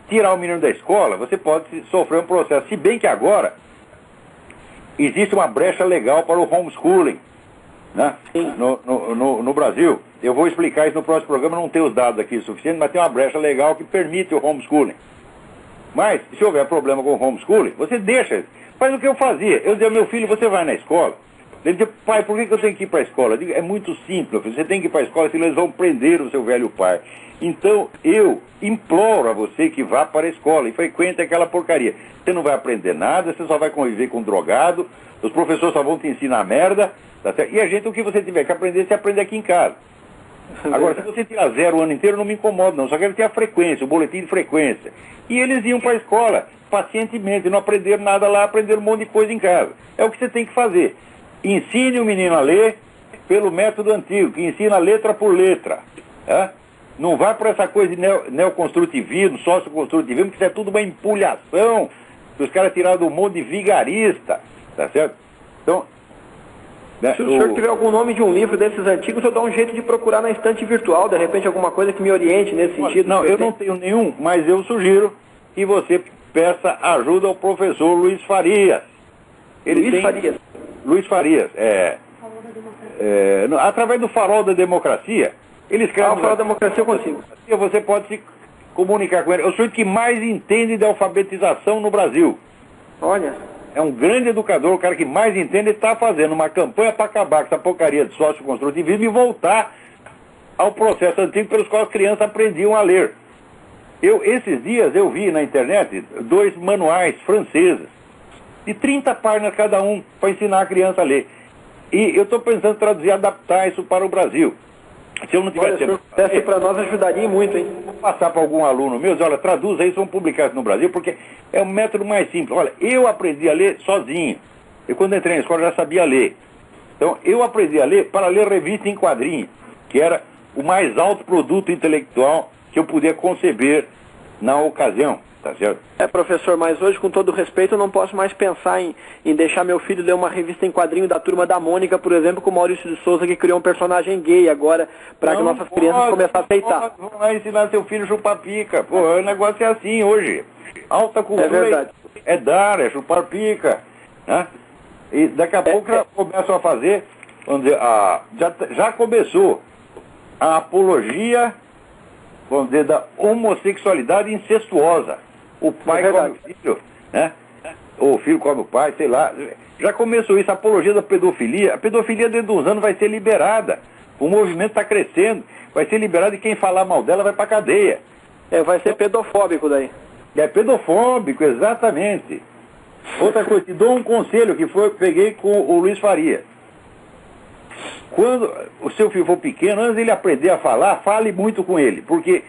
tirar o menino da escola, você pode sofrer um processo, se bem que agora existe uma brecha legal para o homeschooling, né? No Brasil. Eu vou explicar isso no próximo programa, não tenho os dados aqui suficientes, mas tem uma brecha legal que permite o homeschooling. Mas, se houver problema com o homeschooling, você deixa. Faz o que eu fazia. Eu dizia ao meu filho, você vai na escola? Ele dizia, pai, por que eu tenho que ir para a escola? Eu digo, é muito simples, você tem que ir para a escola, senão eles vão prender o seu velho pai. Então, eu imploro a você que vá para a escola e frequente aquela porcaria. Você não vai aprender nada, você só vai conviver com um drogado, os professores só vão te ensinar merda, tá certo? E a gente, o que você tiver que aprender, você aprende aqui em casa. Agora, se você tirar 0 o ano inteiro, não me incomoda, não. Só quero ter a frequência, o boletim de frequência. E eles iam para a escola, pacientemente, não aprenderam nada lá, aprenderam um monte de coisa em casa. É o que você tem que fazer. Ensine o menino a ler pelo método antigo, que ensina letra por letra. Tá? Não vai por essa coisa de neoconstrutivismo, socioconstrutivismo, que isso é tudo uma empulhação, que os caras tiraram do mundo de vigarista, tá certo? Então, se o senhor tiver algum nome de um livro desses antigos, eu dou um jeito de procurar na estante virtual, de repente alguma coisa que me oriente nesse sentido. Não, eu não tenho nenhum, mas eu sugiro que você peça ajuda ao professor Luiz Farias. Luiz Farias, através do Farol da Democracia, ele escreve... o Farol da Democracia eu consigo. Você pode se comunicar com ele. É o sujeito que mais entende de alfabetização no Brasil. Olha... É um grande educador, o cara que mais entende, está fazendo uma campanha para acabar com essa porcaria de socioconstrutivismo e voltar ao processo antigo pelos quais as crianças aprendiam a ler. Esses dias eu vi na internet 2 manuais franceses, de 30 páginas cada um, para ensinar a criança a ler. E eu estou pensando em traduzir, adaptar isso para o Brasil. Se eu não tiver tempo... Se para nós ajudaria muito, hein? Vou passar para algum aluno meu, olha, traduza isso, vamos publicar isso no Brasil, porque é um método mais simples. Olha, eu aprendi a ler sozinho. Eu, quando entrei na escola, já sabia ler. Então, eu aprendi a ler para ler revista em quadrinho, que era o mais alto produto intelectual que eu podia conceber na ocasião, tá certo? Professor, mas hoje, com todo respeito, eu não posso mais pensar em deixar meu filho ler uma revista em quadrinho da Turma da Mônica, por exemplo, com o Maurício de Souza, que criou um personagem gay agora, para que nossas crianças comecem a aceitar. Não vai ensinar seu filho a chupar pica. Pô, o negócio é assim hoje. Alta cultura é verdade. É dar, é chupar pica. Né? E daqui a pouco já começam a fazer, vamos dizer, já começou a apologia, vamos dizer, da homossexualidade incestuosa. O pai come o filho, né? Ou o filho come o pai, sei lá. Já começou isso, a apologia da pedofilia. A pedofilia dentro de uns anos vai ser liberada. O movimento está crescendo. Vai ser liberado e quem falar mal dela vai para cadeia. Vai ser pedofóbico daí. É pedofóbico, exatamente. Outra coisa, te dou um conselho que peguei com o Luiz Faria. Quando o seu filho for pequeno, antes dele aprender a falar, fale muito com ele. Porque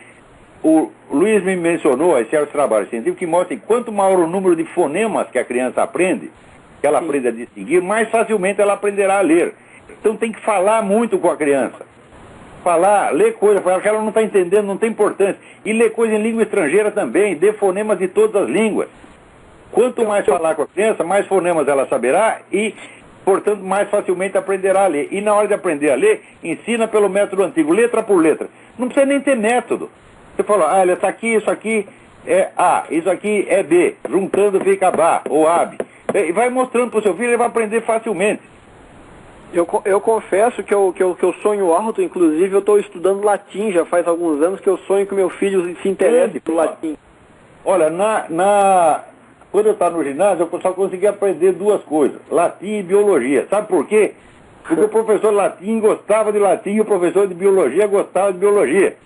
o Luiz me mencionou, esse trabalho científico, que mostra que quanto maior o número de fonemas que a criança aprende, que ela aprende a distinguir, mais facilmente ela aprenderá a ler. Então tem que falar muito com a criança. Falar, ler coisa para ela que ela não está entendendo, não tem importância. E ler coisa em língua estrangeira também, dê fonemas de todas as línguas. Quanto mais falar com a criança, mais fonemas ela saberá e portanto, mais facilmente aprenderá a ler. E na hora de aprender a ler, ensina pelo método antigo, letra por letra. Não precisa nem ter método. Você fala, olha, isso aqui é A, isso aqui é B. Juntando fica BA ou AB. E vai mostrando para o seu filho, ele vai aprender facilmente. Eu confesso que eu sonho alto, inclusive eu estou estudando latim já faz alguns anos, que eu sonho que meu filho se interesse por latim. Olha, quando eu estava no ginásio, eu só conseguia aprender duas coisas, latim e biologia. Sabe por quê? Porque o professor de latim gostava de latim e o professor de biologia gostava de biologia.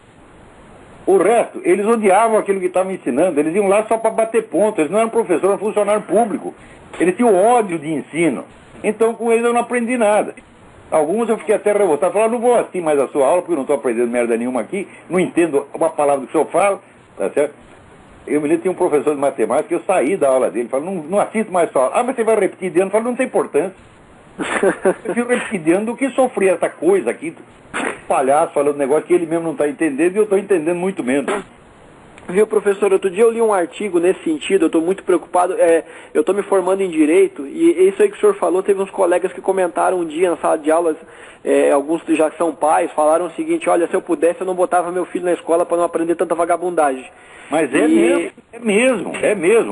O resto, eles odiavam aquilo que estavam ensinando, eles iam lá só para bater ponto, eles não eram professor, eram funcionário público. Eles tinham ódio de ensino. Então, com eles eu não aprendi nada. Alguns eu fiquei até revoltado. Falei, não vou assistir mais a sua aula, porque eu não estou aprendendo merda nenhuma aqui. Não entendo uma palavra que o senhor fala. Tá certo? Eu me lembro, tinha um professor de matemática, eu saí da aula dele. Falei, não assisto mais a sua aula. Ah, mas você vai repetir de ano? Eu falei, não tem importância. Eu prefiro repetir de ano do que sofrer essa coisa aqui. Palhaço falando negócio que ele mesmo não está entendendo e eu estou entendendo muito menos. Viu, professor, outro dia eu li um artigo nesse sentido, eu estou muito preocupado, eu estou me formando em Direito, e isso aí que o senhor falou, teve uns colegas que comentaram um dia na sala de aulas, alguns já são pais, falaram o seguinte, olha, se eu pudesse eu não botava meu filho na escola para não aprender tanta vagabundagem. Mas é mesmo.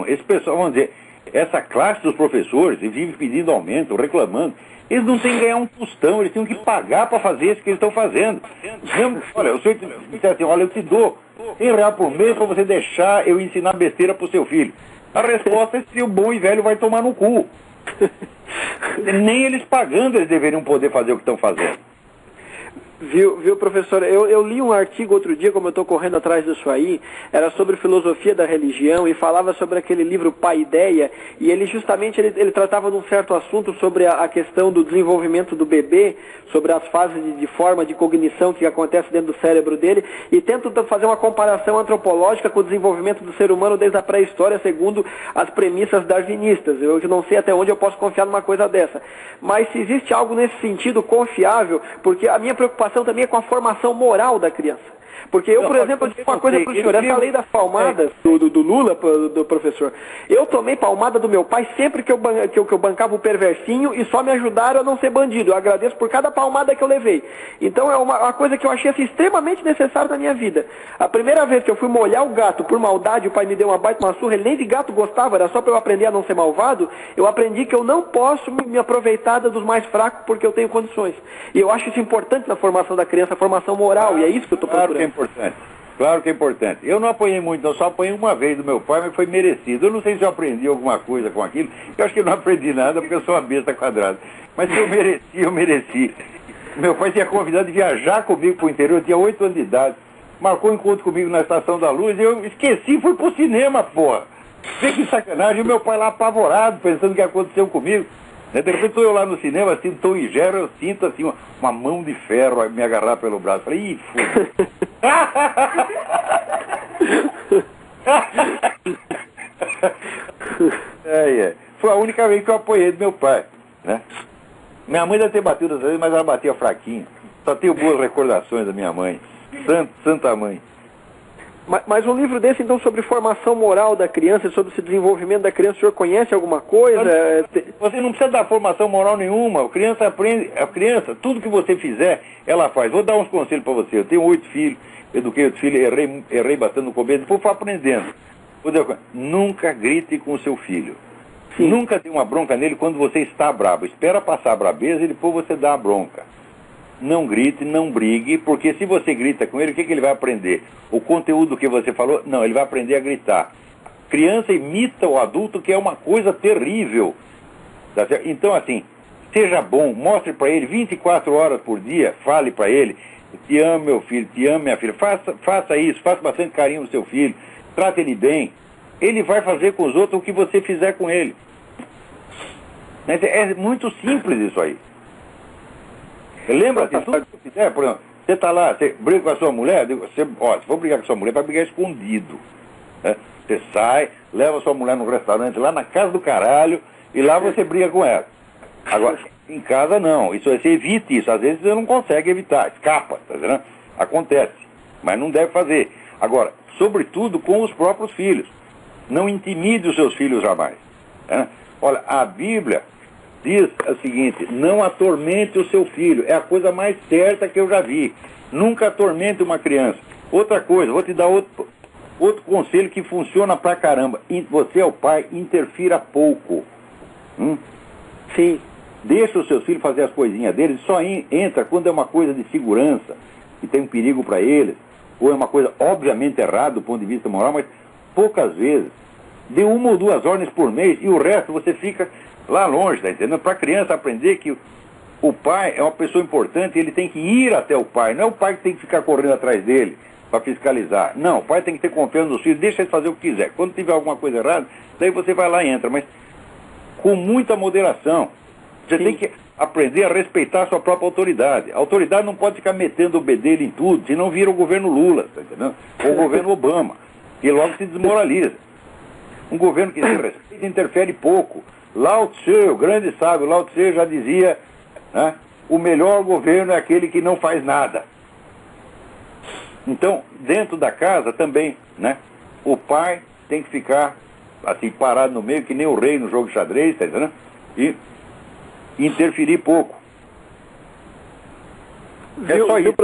Esse pessoal, vamos dizer, essa classe dos professores, e vive pedindo aumento, reclamando, eles não têm que ganhar um tostão, eles têm que pagar para fazer isso que eles estão fazendo. Mesmo, olha, o senhor disse assim, olha, eu te dou R$100 por mês para você deixar eu ensinar besteira para o seu filho. A resposta é se o bom e velho vai tomar no cu. Nem eles pagando eles deveriam poder fazer o que estão fazendo. Viu, professor, eu li um artigo outro dia, como eu estou correndo atrás disso aí, era sobre filosofia da religião e falava sobre aquele livro Paideia, e ele justamente ele tratava de um certo assunto sobre a questão do desenvolvimento do bebê, sobre as fases de forma de cognição que acontece dentro do cérebro dele, e tenta fazer uma comparação antropológica com o desenvolvimento do ser humano desde a pré-história, segundo as premissas darwinistas. Eu não sei até onde eu posso confiar numa coisa dessa. Mas se existe algo nesse sentido confiável, porque a minha preocupação também é com a formação moral da criança. Porque eu, por exemplo, digo uma coisa para o senhor, essa lei das palmadas do Lula, do professor, eu tomei palmada do meu pai sempre que eu bancava o perversinho e só me ajudaram a não ser bandido. Eu agradeço por cada palmada que eu levei. Então é uma coisa que eu achei assim, extremamente necessária na minha vida. A primeira vez que eu fui molhar o gato por maldade, o pai me deu uma baita uma surra, ele nem de gato gostava, era só para eu aprender a não ser malvado, eu aprendi que eu não posso me aproveitar dos mais fracos porque eu tenho condições. E eu acho isso importante na formação da criança, a formação moral, e é isso que eu estou procurando. Claro que é importante. Eu não apanhei muito, não, só apanhei uma vez do meu pai, mas foi merecido. Eu não sei se eu aprendi alguma coisa com aquilo, eu acho que eu não aprendi nada porque eu sou uma besta quadrada. Mas se eu mereci. Meu pai tinha convidado de viajar comigo para o interior, eu tinha 8 anos de idade. Marcou um encontro comigo na Estação da Luz e eu esqueci e fui pro cinema, porra. Vê que sacanagem, e o meu pai lá apavorado, pensando o que aconteceu comigo. De repente estou eu lá no cinema, assistindo Tom e Jerry, eu sinto assim uma mão de ferro a me agarrar pelo braço. Falei, ih, foda. Foi a única vez que eu apoiei do meu pai, né? Minha mãe deve ter batido às vezes, mas ela batia fraquinho. Só tenho boas recordações da minha mãe. Santa mãe. Mas um livro desse, então, sobre formação moral da criança, sobre esse desenvolvimento da criança, o senhor conhece alguma coisa? Você não precisa dar formação moral nenhuma. A criança aprende, tudo que você fizer, ela faz. Vou dar uns conselhos para você. Eu tenho 8 filhos, eduquei 8 filhos, errei bastante no começo, depois fui aprendendo. Nunca grite com o seu filho. Sim. Nunca dê uma bronca nele quando você está bravo. Espera passar a brabeza e depois você dá a bronca. Não grite, não brigue, porque se você grita com ele, o que ele vai aprender? O conteúdo que você falou? Não, ele vai aprender a gritar. Criança imita o adulto, que é uma coisa terrível. Tá certo? Então, assim, seja bom, mostre para ele 24 horas por dia, fale para ele, te amo, meu filho, te amo, minha filha. Faça isso, faça bastante carinho no seu filho, trate ele bem. Ele vai fazer com os outros o que você fizer com ele. É muito simples isso aí. Lembra-se, tudo que você fizer, por exemplo, você está lá, você briga com a sua mulher, se for brigar com a sua mulher, vai brigar escondido. Né? Você sai, leva a sua mulher no restaurante, lá na casa do caralho, e lá você briga com ela. Agora, em casa não, você evite isso, às vezes você não consegue evitar, escapa, tá vendo? Acontece, mas não deve fazer. Agora, sobretudo com os próprios filhos. Não intimide os seus filhos jamais. Né? Olha, a Bíblia diz o seguinte: não atormente o seu filho. É a coisa mais certa que eu já vi. Nunca atormente uma criança. Outra coisa, vou te dar outro conselho que funciona pra caramba. Você é o pai, interfira pouco. Sim. Deixa os seus filhos fazer as coisinhas deles, só entra quando é uma coisa de segurança, que tem um perigo para eles, ou é uma coisa obviamente errada do ponto de vista moral, mas poucas vezes. Dê 1 ou 2 ordens por mês e o resto você fica lá longe, tá entendendo? Para a criança aprender que o pai é uma pessoa importante, ele tem que ir até o pai, não é o pai que tem que ficar correndo atrás dele para fiscalizar. Não, o pai tem que ter confiança nos filhos, deixa ele fazer o que quiser. Quando tiver alguma coisa errada, daí você vai lá e entra, mas com muita moderação. Você tem que aprender a respeitar a sua própria autoridade. A autoridade não pode ficar metendo o bedelho em tudo, senão vira o governo Lula, tá entendendo? Ou o governo Obama, que logo se desmoraliza. Um governo que se respeita interfere pouco. Lao Tse, o grande sábio Lao Tse já dizia, né, o melhor governo é aquele que não faz nada. Então, dentro da casa também, né, o pai tem que ficar assim, parado no meio, que nem o rei no jogo de xadrez, tá entendendo? E interferir pouco. É só isso.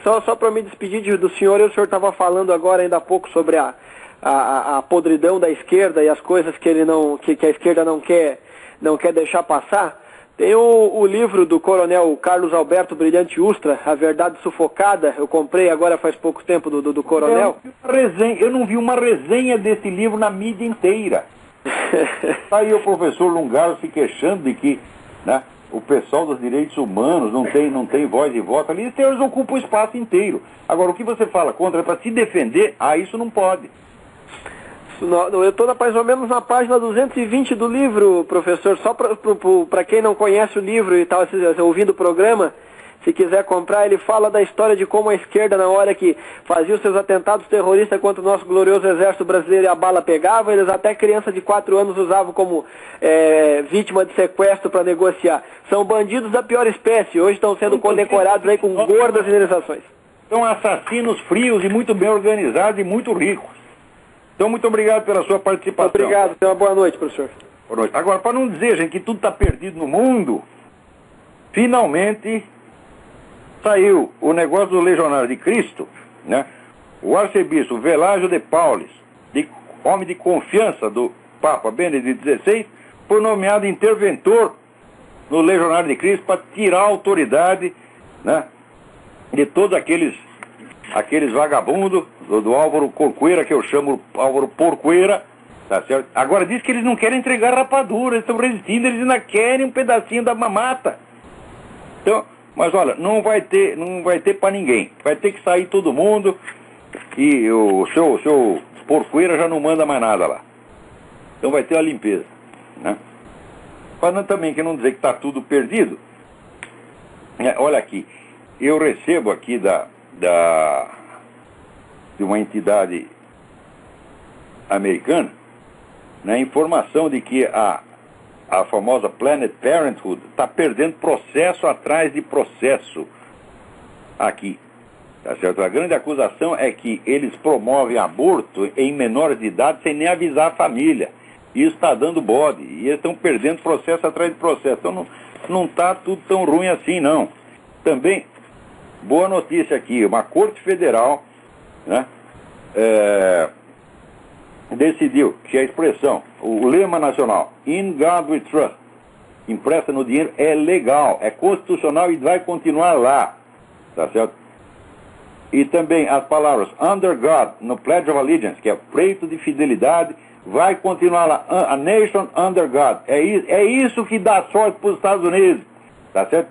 Só para me despedir do senhor, o senhor estava falando agora ainda há pouco sobre a podridão da esquerda e as coisas que a esquerda não quer deixar passar. Tem o livro do coronel Carlos Alberto Brilhante Ustra, A Verdade Sufocada. Eu comprei agora faz pouco tempo do coronel. Eu não vi uma resenha desse livro na mídia inteira. Tá aí o professor Lungaro se queixando de que, né, o pessoal dos direitos humanos não tem voz e voto ali. Eles ocupam o espaço inteiro. Agora, o que você fala contra para se defender, isso não pode. Eu estou mais ou menos na página 220 do livro, professor. Só para quem não conhece o livro e está ouvindo o programa, se quiser comprar, ele fala da história de como a esquerda, na hora que fazia os seus atentados terroristas contra o nosso glorioso exército brasileiro e a bala pegava, eles até criança de 4 anos usavam como vítima de sequestro para negociar. São bandidos da pior espécie. Hoje estão sendo condecorados aí com gordas indenizações. São assassinos frios e muito bem organizados e muito ricos. Então, muito obrigado pela sua participação. Obrigado, tenha uma boa noite, professor. Boa noite. Agora, para não dizer, gente, que tudo está perdido no mundo, finalmente saiu o negócio do Legionário de Cristo, né? O arcebispo Velágio de Paulis, homem de confiança do Papa Benedito XVI, foi nomeado interventor no Legionário de Cristo para tirar a autoridade, né, de todos aqueles vagabundos do Álvaro Corcoeira, que eu chamo Álvaro Porcoeira, tá certo? Agora diz que eles não querem entregar rapadura, eles estão resistindo, eles ainda querem um pedacinho da mamata. Então, mas olha, não vai ter para ninguém. Vai ter que sair todo mundo e o seu Porcoeira já não manda mais nada lá. Então vai ter a limpeza, né? Para também que não dizer que está tudo perdido. Olha aqui, eu recebo aqui de uma entidade americana, né, informação de que a famosa Planned Parenthood está perdendo processo atrás de processo aqui, tá certo? A grande acusação é que eles promovem aborto em menores de idade sem nem avisar a família. Isso está dando bode, e eles estão perdendo processo atrás de processo. Então não está tudo tão ruim assim, não. Também, boa notícia aqui, uma corte federal, né, decidiu que a expressão, o lema nacional, In God We Trust, impressa no dinheiro, é legal, é constitucional e vai continuar lá, tá certo? E também as palavras Under God, no Pledge of Allegiance, que é preito de fidelidade, vai continuar lá, A Nation Under God. É isso que dá sorte para os Estados Unidos, tá certo?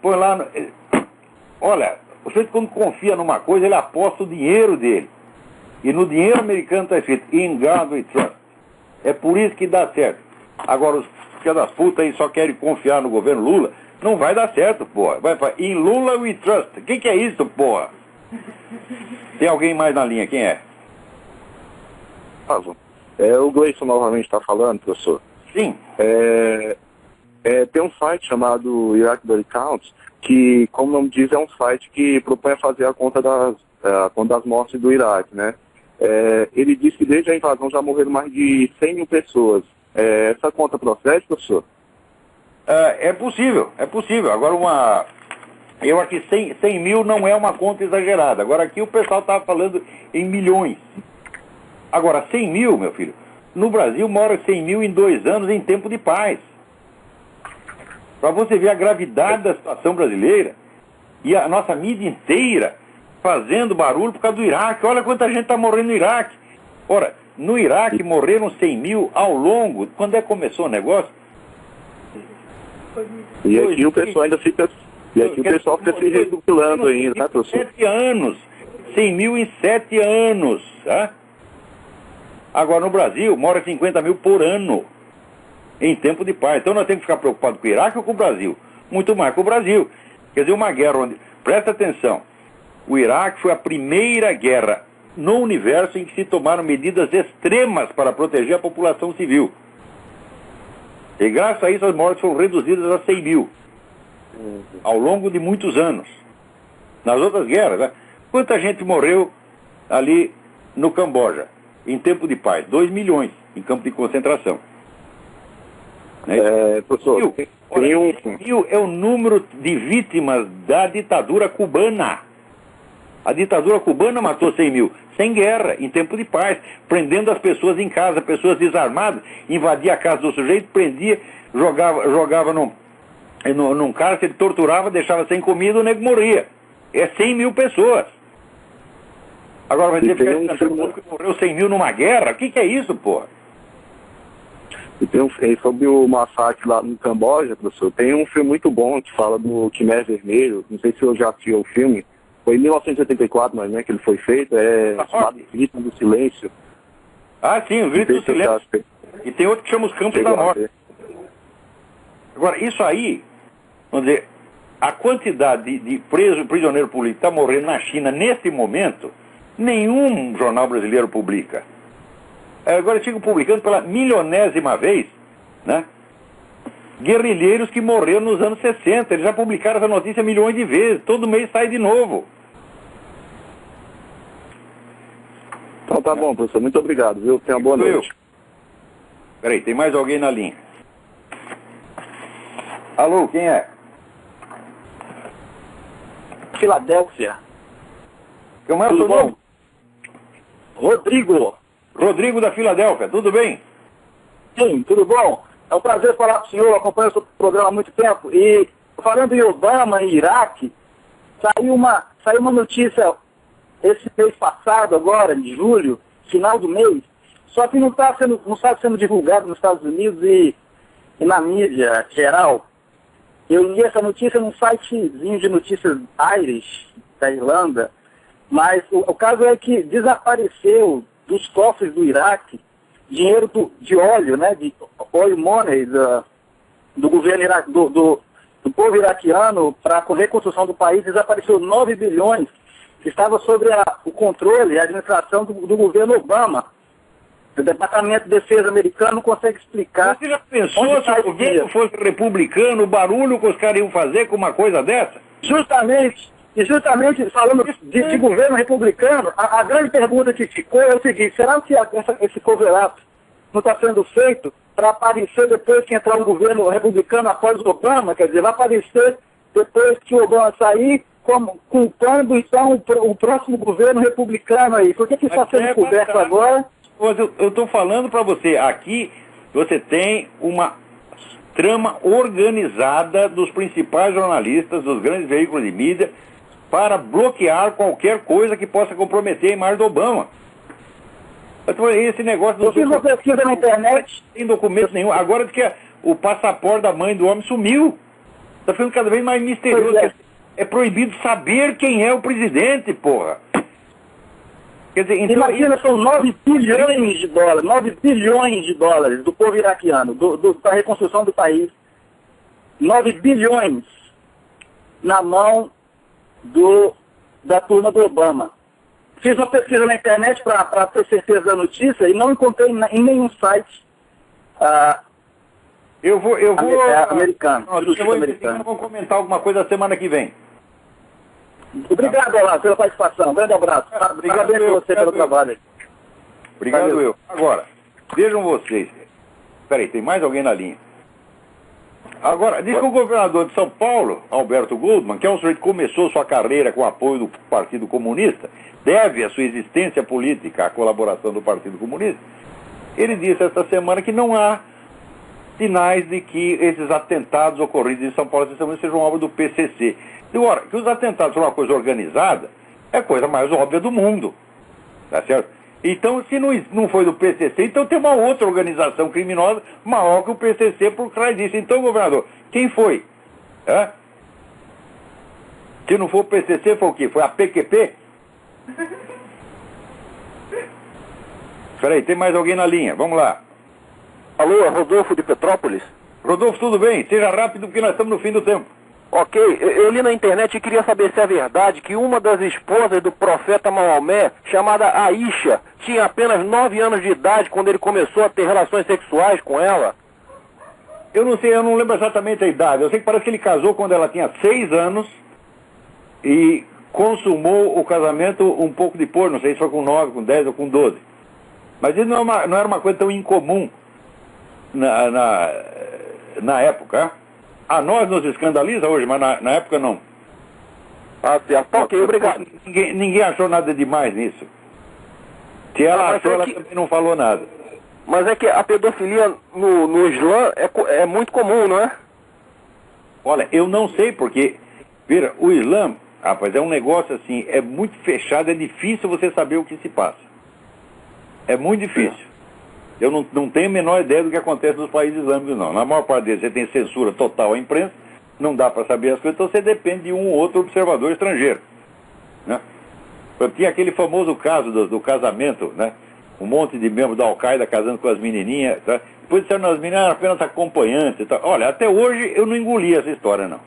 Põe lá, olha, você quando confia numa coisa, ele aposta o dinheiro dele. E no dinheiro americano está escrito In God We Trust. É por isso que dá certo. Agora, os filhos das putas aí só querem confiar no governo Lula. Não vai dar certo, porra. Vai falar, In Lula We Trust. O que é isso, porra? Tem alguém mais na linha? Quem é? O Gleison novamente está falando, professor. Sim. Tem um site chamado Iraq Body Counts, que, como o nome diz, é um site que propõe a fazer a conta das mortes do Iraque, né? Ele diz que desde a invasão já morreram mais de 100 mil pessoas. Essa conta procede, professor? É possível. Agora, eu acho que 100 mil não é uma conta exagerada. Agora, aqui o pessoal estava falando em milhões. Agora, 100 mil, meu filho, no Brasil mora 100 mil em 2 anos em tempo de paz. Para você ver a gravidade da situação brasileira e a nossa mídia inteira fazendo barulho por causa do Iraque. Olha quanta gente está morrendo no Iraque. Ora, no Iraque morreram 100 mil ao longo, quando é que começou o negócio? E aqui o pessoal ainda fica... E aqui o pessoal fica se redubilando ainda, né, professor? 7 anos. 100 mil em 7 anos. Tá? Agora, no Brasil, mora 50 mil por ano. Em tempo de paz. Então nós temos que ficar preocupados com o Iraque ou com o Brasil? Muito mais com o Brasil. Quer dizer, uma guerra onde... Presta atenção. O Iraque foi a primeira guerra no universo em que se tomaram medidas extremas para proteger a população civil. E graças a isso as mortes foram reduzidas a 100 mil. Ao longo de muitos anos. Nas outras guerras, né? Quanta gente morreu ali no Camboja, em tempo de paz? 2 milhões em campo de concentração. Né? Professor, mil é o número de vítimas da ditadura cubana. A ditadura cubana matou 100 mil, sem guerra, em tempo de paz, prendendo as pessoas em casa, pessoas desarmadas, invadia a casa do sujeito, prendia, jogava num cárcere, torturava, deixava sem comida, o nego morria. É 100 mil pessoas. Agora vai dizer que morreu 100 mil numa guerra? O que é isso, porra? E tem sobre o massacre lá no Camboja, professor, tem um filme muito bom que fala do Khmer Vermelho, não sei se eu já assisti o filme, foi em 1984, mas que ele foi feito, chamado Grito do Silêncio. Ah, sim, o Grito do Silêncio. E tem outro que chama Os Campos da Morte. Agora, isso aí, vamos dizer, a quantidade de prisioneiro político que está morrendo na China nesse momento, nenhum jornal brasileiro publica. Agora eles ficam publicando pela milionésima vez, né? Guerrilheiros que morreram nos anos 60. Eles já publicaram essa notícia milhões de vezes. Todo mês sai de novo. Então tá bom, professor. Muito obrigado, viu? Tenha uma boa noite. Peraí, tem mais alguém na linha. Alô, quem é? Filadélfia. Como é o seu nome? Rodrigo. Rodrigo da Filadélfia, tudo bem? Sim, tudo bom? É um prazer falar com o senhor, acompanho o seu programa há muito tempo. E falando em Obama e Iraque, saiu uma notícia esse mês passado, agora, de julho, final do mês, só que não está sendo divulgado nos Estados Unidos e na mídia geral. Eu li essa notícia num sitezinho de notícias Irish, da Irlanda, mas o caso é que desapareceu dos cofres do Iraque dinheiro de óleo, né, de oil money do governo do povo iraquiano para a reconstrução do país. Desapareceu 9 bilhões que estava sob o controle e a administração do governo Obama. O Departamento de Defesa americano não consegue explicar. Você já pensou se o governo fosse republicano, o barulho que os caras iam fazer com uma coisa dessa? Justamente falando de governo republicano, a grande pergunta que ficou é o seguinte: será que esse cover-up não está sendo feito para aparecer depois que entrar um governo republicano após o Obama? Quer dizer, vai aparecer depois que o Obama sair, culpando então o próximo governo republicano aí. Por que está sendo coberto agora? Eu estou falando para você, aqui você tem uma trama organizada dos principais jornalistas, dos grandes veículos de mídia, para bloquear qualquer coisa que possa comprometer a imagem do Obama. Então, esse negócio... Eu fiz uma pesquisa na internet. Não tem documento nenhum. Agora diz que o passaporte da mãe do homem sumiu. Está ficando cada vez mais misterioso. É proibido saber quem é o presidente, porra. Quer dizer, então, imagina, são 9 bilhões de dólares, 9 bilhões de dólares do povo iraquiano, da reconstrução do país. 9 bilhões na mão da turma do Obama. Fiz uma pesquisa na internet para ter certeza da notícia e não encontrei em nenhum site americano. Eu vou comentar alguma coisa na semana que vem. Obrigado, Olá, pela participação. Um grande abraço. Obrigado a você pelo trabalho. Obrigado, eu. Agora, vejam vocês. Peraí, tem mais alguém na linha? Agora, diz que o governador de São Paulo, Alberto Goldman, que é um sujeito que começou sua carreira com o apoio do Partido Comunista, deve a sua existência política à colaboração do Partido Comunista, ele disse esta semana que não há sinais de que esses atentados ocorridos em São Paulo sejam obra do PCC. Agora, que os atentados são uma coisa organizada, é a coisa mais óbvia do mundo, tá certo? Então, se não foi do PCC, então tem uma outra organização criminosa maior que o PCC por trás disso. Então, governador, quem foi? É? Se não for o PCC, foi o quê? Foi a PQP? Espera aí, tem mais alguém na linha. Vamos lá. Alô, é Rodolfo de Petrópolis? Rodolfo, tudo bem? Seja rápido porque nós estamos no fim do tempo. Ok, eu li na internet e queria saber se é verdade que uma das esposas do profeta Maomé, chamada Aisha, tinha apenas 9 anos de idade quando ele começou a ter relações sexuais com ela. Eu não sei, eu não lembro exatamente a idade. Eu sei que parece que ele casou quando ela tinha 6 anos e consumou o casamento um pouco depois, não sei se foi com 9, com 10 ou com 12. Mas isso não era uma coisa tão incomum na época. A nós nos escandaliza hoje, mas na época não. Ah, certo. Ok, obrigado. Ninguém achou nada demais nisso. Se ela achou, ela também não falou nada. Mas é que a pedofilia no Islã é muito comum, não é? Olha, eu não sei porque, vira, o Islã, rapaz, é um negócio assim, é muito fechado, é difícil você saber o que se passa. É muito difícil. Eu não tenho a menor ideia do que acontece nos países islâmicos, não. Na maior parte deles você tem censura total à imprensa, não dá para saber as coisas, então você depende de um ou outro observador estrangeiro. Né? Tinha aquele famoso caso do casamento, né? Um monte de membros da Al-Qaeda casando com as menininhas. Tá? Depois disseram que as meninas eram apenas acompanhantes. Tá? Olha, até hoje eu não engoli essa história, não.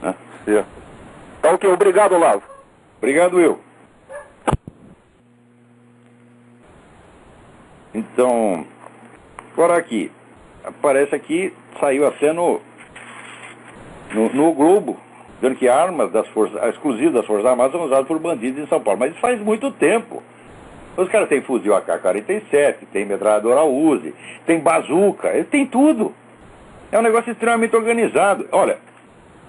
Né? Certo. Tá ok, obrigado, Olavo. Obrigado, eu. Então, agora aqui, aparece aqui, saiu até no Globo, dizendo que armas exclusivas das Forças Armadas são usadas por bandidos em São Paulo. Mas isso faz muito tempo. Os caras têm fuzil AK-47, tem metralhadora Uzi, tem bazuca, eles têm tudo. É um negócio extremamente organizado. Olha,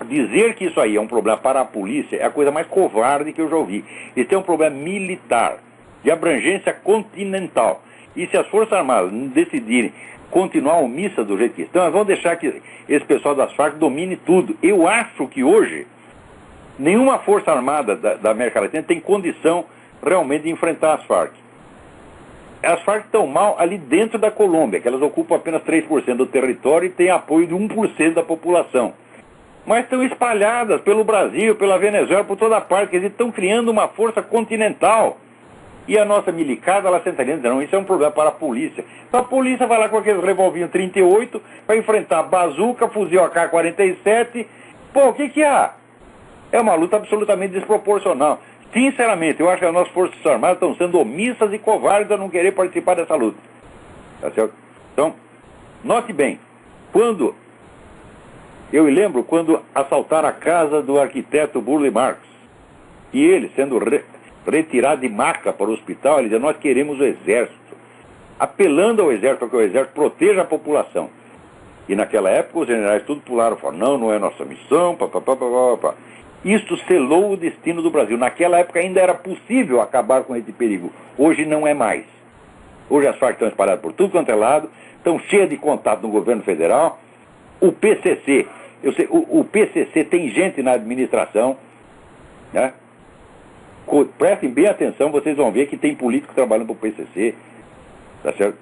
dizer que isso aí é um problema para a polícia é a coisa mais covarde que eu já ouvi. Isso é um problema militar, de abrangência continental. E se as Forças Armadas decidirem continuar omissa do jeito que estão, elas vão deixar que esse pessoal das Farc domine tudo. Eu acho que hoje nenhuma Força Armada da América Latina tem condição realmente de enfrentar as Farc. As Farc estão mal ali dentro da Colômbia, que elas ocupam apenas 3% do território e têm apoio de 1% da população. Mas estão espalhadas pelo Brasil, pela Venezuela, por toda parte. Eles estão criando uma força continental. E a nossa milicada, ela sentaria dizendo, não, isso é um problema para a polícia. Então a polícia vai lá com aqueles revolvinhos 38 para enfrentar bazuca, fuzil AK-47. Pô, o que há? É uma luta absolutamente desproporcional. Sinceramente, eu acho que as nossas Forças Armadas estão sendo omissas e covardes a não querer participar dessa luta. Tá certo? Então, note bem, eu lembro quando assaltaram a casa do arquiteto Burle Marx, e ele, sendo retirado de maca para o hospital, ele dizia, nós queremos o exército, apelando ao exército para que o exército proteja a população. E naquela época os generais tudo pularam, falaram, não é nossa missão, papapá. Isto selou o destino do Brasil. Naquela época ainda era possível acabar com esse perigo, hoje não é mais. Hoje as Farc estão espalhadas por tudo quanto é lado, estão cheias de contato no governo federal. O PCC, eu sei, o PCC tem gente na administração, né? Prestem bem atenção, vocês vão ver que tem político trabalhando para o PCC, tá certo?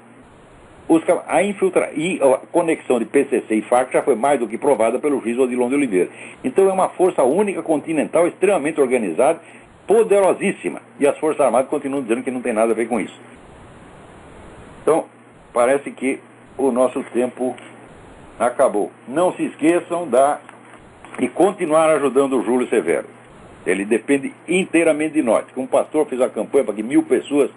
A conexão de PCC e Farc já foi mais do que provada pelo juiz Odilon de Oliveira. Então é uma força única, continental, extremamente organizada, poderosíssima. E as Forças Armadas continuam dizendo que não tem nada a ver com isso. Então, parece que o nosso tempo acabou. Não se esqueçam de continuar ajudando o Júlio Severo. Ele depende inteiramente de nós. Um pastor fez a campanha para que 1.000 pessoas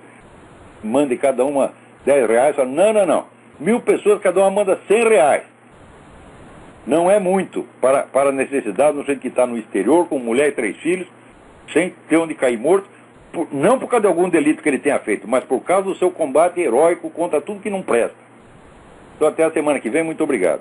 mandem cada uma R$10. Fala, não. 1.000 pessoas, cada uma manda R$100. Não é muito para a necessidade, no jeito que está no exterior, com mulher e 3 filhos, sem ter onde cair morto, não por causa de algum delito que ele tenha feito, mas por causa do seu combate heróico contra tudo que não presta. Então até a semana que vem, muito obrigado.